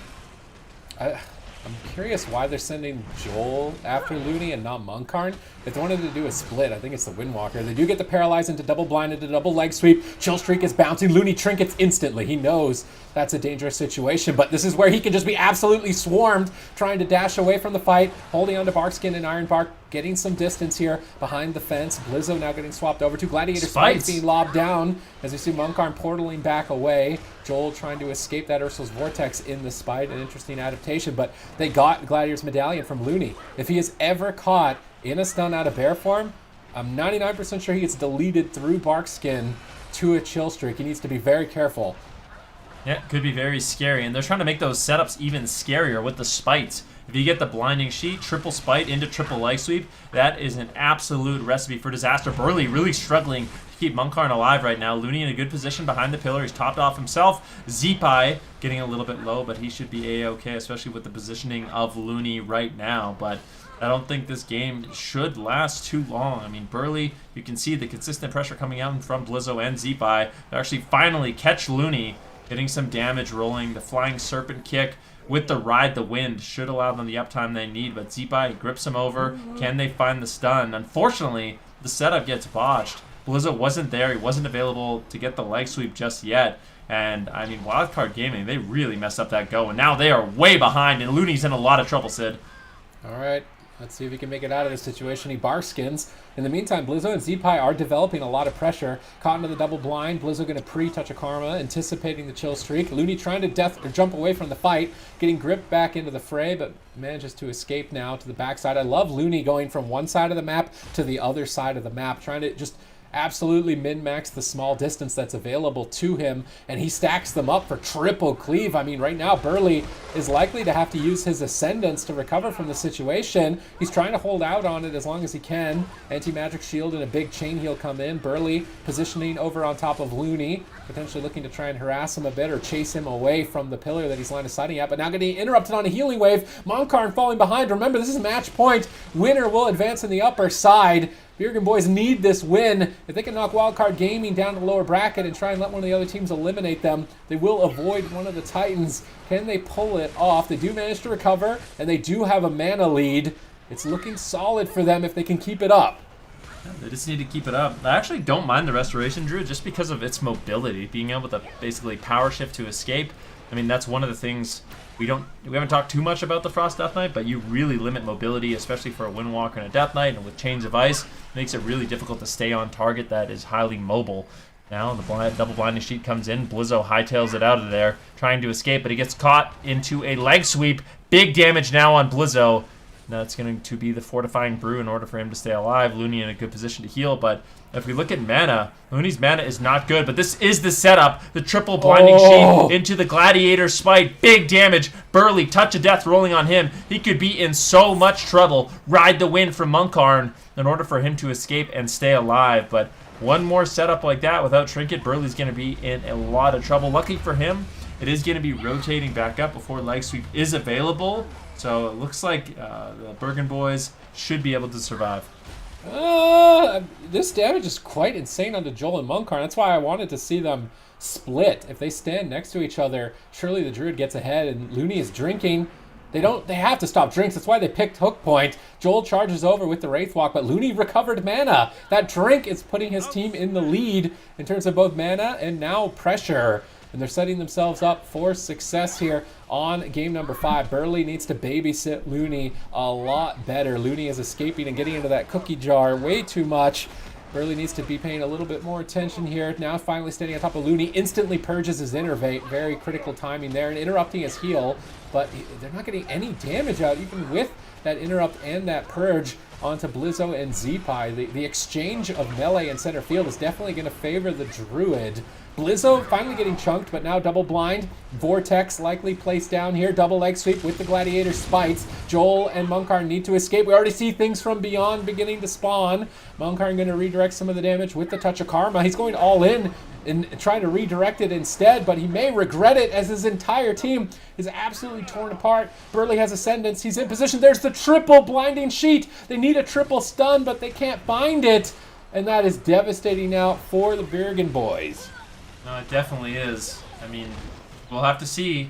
I'm curious why they're sending Joel after Looney and not Moonkin. If they wanted to do a split, I think it's the Windwalker. They do get the Paralyze into double blind into double leg sweep. Chill Streak is bouncing. Looney trinkets instantly. He knows that's a dangerous situation, but this is where he can just be absolutely swarmed, trying to dash away from the fight, holding onto Barkskin and Iron Bark, getting some distance here behind the fence. Blizzo now getting swapped over to Gladiator Spikes being lobbed down as we see Moonkin portaling back away. Joel trying to escape that Ursul's Vortex in the Spite, an interesting adaptation, but they got Gladiator's Medallion from Looney. If he is ever caught in a stun out of bear form, I'm 99% sure he gets deleted through Barkskin to a Chill Streak. He needs to be very careful. Yeah, could be very scary, and they're trying to make those setups even scarier with the Spites. If you get the Blinding Sheet, triple Spite into triple Leg Sweep, that is an absolute recipe for disaster. Burley really struggling to keep Moonkin alive right now. Looney in a good position behind the pillar. He's topped off himself. Zeepai getting a little bit low, but he should be A-okay, especially with the positioning of Looney right now. But I don't think this game should last too long. I mean, Burley, you can see the consistent pressure coming out from Blizzo and Zeepai to actually finally catch Looney, getting some damage rolling. The Flying Serpent kick with the Ride the Wind should allow them the uptime they need, but Zeepai grips him over. Can they find the stun? Unfortunately, the setup gets botched. Blizzo wasn't there. He wasn't available to get the leg sweep just yet. And, I mean, Wildcard Gaming, they really messed up that go. And now they are way behind, and Looney's in a lot of trouble, Sid. All right. Let's see if he can make it out of this situation. He bar skins. In the meantime, Blizzo and Zeepai are developing a lot of pressure. Caught into the double blind. Blizzo going to pre-touch a Karma, anticipating the chill streak. Looney trying to jump away from the fight, getting gripped back into the fray, but manages to escape now to the backside. I love Looney going from one side of the map to the other side of the map, trying to just absolutely min-max the small distance that's available to him, and he stacks them up for triple cleave. I mean, right now, Burley is likely to have to use his Ascendance to recover from the situation. He's trying to hold out on it as long as he can. Anti-magic shield and a big chain heal come in. Burley positioning over on top of Looney, potentially looking to try and harass him a bit or chase him away from the pillar that he's line of sighting at, but now getting interrupted on a healing wave. Moonkin falling behind. Remember, this is match point. Winner will advance in the upper side. Bergen boys need this win. If they can knock Wildcard Gaming down to the lower bracket and try and let one of the other teams eliminate them, they will avoid one of the Titans. Can they pull it off? They do manage to recover, and they do have a mana lead. It's looking solid for them if they can keep it up. Yeah, they just need to keep it up. I actually don't mind the Restoration Druid just because of its mobility, being able to basically power shift to escape. I mean, that's one of the things we haven't talked too much about the Frost Death Knight, but you really limit mobility, especially for a Windwalker and a Death Knight, and with Chains of Ice, it makes it really difficult to stay on target that is highly mobile. Now the double blinding sheet comes in. Blizzo hightails it out of there, trying to escape, but he gets caught into a leg sweep. Big damage now on Blizzo. Now it's going to be the Fortifying Brew in order for him to stay alive. Looney in a good position to heal, but if we look at mana, Looney's mana is not good, but this is the setup. The triple blinding sheet into the Gladiator Spite. Big damage. Burley, touch of death rolling on him. He could be in so much trouble. Ride the wind from Moonkin in order for him to escape and stay alive, but one more setup like that without Trinket, Burley's going to be in a lot of trouble. Lucky for him, it is going to be rotating back up before leg sweep is available. So it looks like the Bergen boys should be able to survive. This damage is quite insane onto Joel and Moonkin. That's why I wanted to see them split. If they stand next to each other, surely the Druid gets ahead, and Looney is drinking. They have to stop drinks. That's why they picked Hook Point. Joel charges over with the Wraithwalk, but Looney recovered mana. That drink is putting his team in the lead in terms of both mana and now pressure. And they're setting themselves up for success here on game number 5. Burley needs to babysit Looney a lot better. Looney is escaping and getting into that cookie jar way too much. Burley needs to be paying a little bit more attention here. Now finally standing on top of Looney, instantly purges his Innervate. Very critical timing there, and interrupting his heal. But they're not getting any damage out, even with that interrupt and that purge onto Blizzo and Zeepai. The exchange of melee and center field is definitely going to favor the Druid. Blizzo finally getting chunked, but now double blind. Vortex likely placed down here. Double leg sweep with the Gladiator Spites. Joel and Moonkin need to escape. We already see things from beyond beginning to spawn. Moonkin going to redirect some of the damage with the touch of Karma. He's going all in and trying to redirect it instead, but he may regret it as his entire team is absolutely torn apart. Burley has Ascendance. He's in position. There's the triple blinding sheet. They need a triple stun, but they can't find it. And that is devastating now for the Bergen boys. No, it definitely is. I mean, we'll have to see.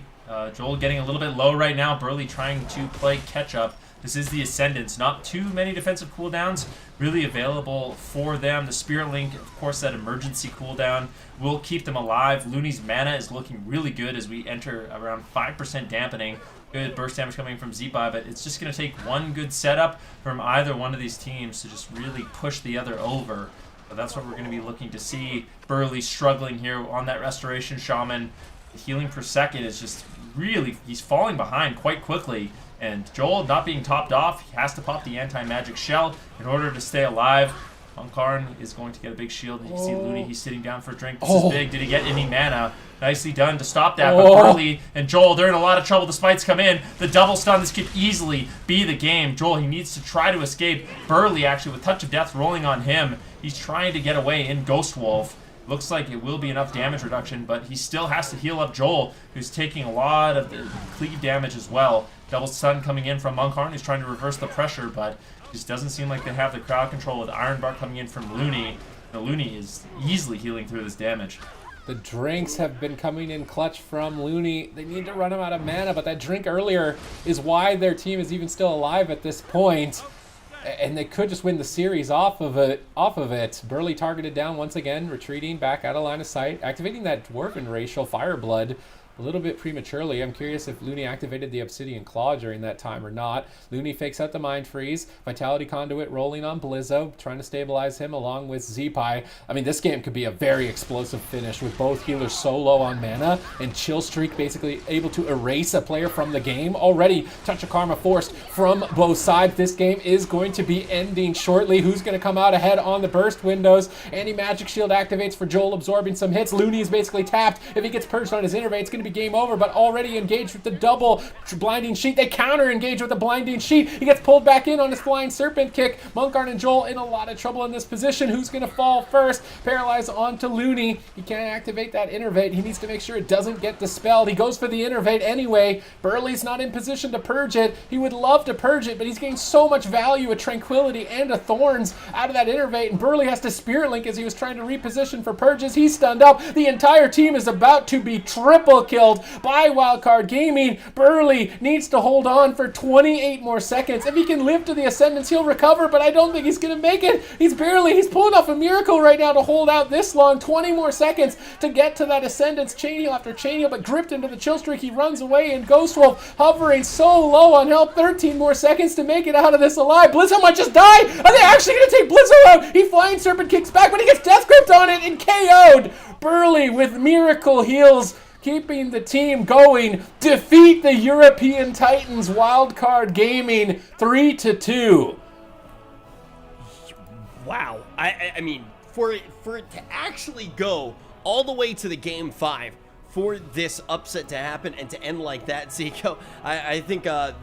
Joel getting a little bit low right now. Burley trying to play catch-up. This is the Ascendance. Not too many defensive cooldowns really available for them. The Spirit Link, of course, that emergency cooldown will keep them alive. Looney's mana is looking really good as we enter around 5% dampening. Good burst damage coming from Zeepai, but it's just going to take one good setup from either one of these teams to just really push the other over. But that's what we're going to be looking to see. Burley struggling here on that Restoration Shaman. The healing per second is just really, he's falling behind quite quickly. And Joel, not being topped off, he has to pop the anti-magic shell in order to stay alive. Moonkin is going to get a big shield. And you can see Looney, he's sitting down for a drink. This is big. Did he get any mana? Nicely done to stop that. But Burley and Joel, they're in a lot of trouble. The Spites come in. The double stun, this could easily be the game. Joel, he needs to try to escape. Burley, actually, with Touch of Death rolling on him. He's trying to get away in Ghost Wolf. Looks like it will be enough damage reduction, but he still has to heal up Joel, who's taking a lot of the cleave damage as well. Double stun coming in from Moonkin, who's trying to reverse the pressure, but just doesn't seem like they have the crowd control with Iron Bar coming in from Looney. Now Looney is easily healing through this damage. The drinks have been coming in clutch from Looney. They need to run him out of mana, but that drink earlier is why their team is even still alive at this point. and they could just win the series off of it. Burley targeted down once again, retreating back out of line of sight, activating that Dwarven racial Fireblood a little bit prematurely. I'm curious if Looney activated the Obsidian Claw during that time or not. Looney fakes out the Mind Freeze. Vitality Conduit rolling on Blizzo, trying to stabilize him along with Z-Pie. I mean, this game could be a very explosive finish with both healers so low on mana and Chill Streak basically able to erase a player from the game. Already Touch of Karma forced from both sides. This game is going to be ending shortly. Who's going to come out ahead on the burst windows? Anti-Magic Shield activates for Joel, absorbing some hits. Looney is basically tapped. If he gets purged on his Innervate, it's going to be game over, but already engaged with the double Blinding Sheet. They counter engage with the Blinding Sheet. He gets pulled back in on his Flying Serpent kick. Monkard and Joel in a lot of trouble in this position. Who's going to fall first? Paralyzed onto Looney. He can't activate that Innervate. He needs to make sure it doesn't get dispelled. He goes for the Innervate anyway. Burley's not in position to purge it. He would love to purge it, but he's getting so much value, a Tranquility and a Thorns out of that Innervate, and Burley has to Spirit Link as he was trying to reposition for purges. He's stunned up. The entire team is about to be triple killed by Wildcard Gaming. Burley needs to hold on for 28 more seconds. If he can live to the Ascendance, he'll recover, but I don't think he's going to make it. He's pulling off a miracle right now to hold out this long. 20 more seconds to get to that Ascendance. Chain heal after chain heal, but gripped into the Chill Streak. He runs away, and Ghost Wolf hovering so low on health. 13 more seconds to make it out of this alive. Blizzo might just die. Are they actually going to take Blizzo out? He Flying Serpent kicks back, but he gets Death Gripped on it and KO'd. Burley with miracle heals, keeping the team going. Defeat the European Titans. Wildcard Gaming 3-2. Wow. I mean, for it to actually go all the way to the game 5, for this upset to happen and to end like that, Zico, I think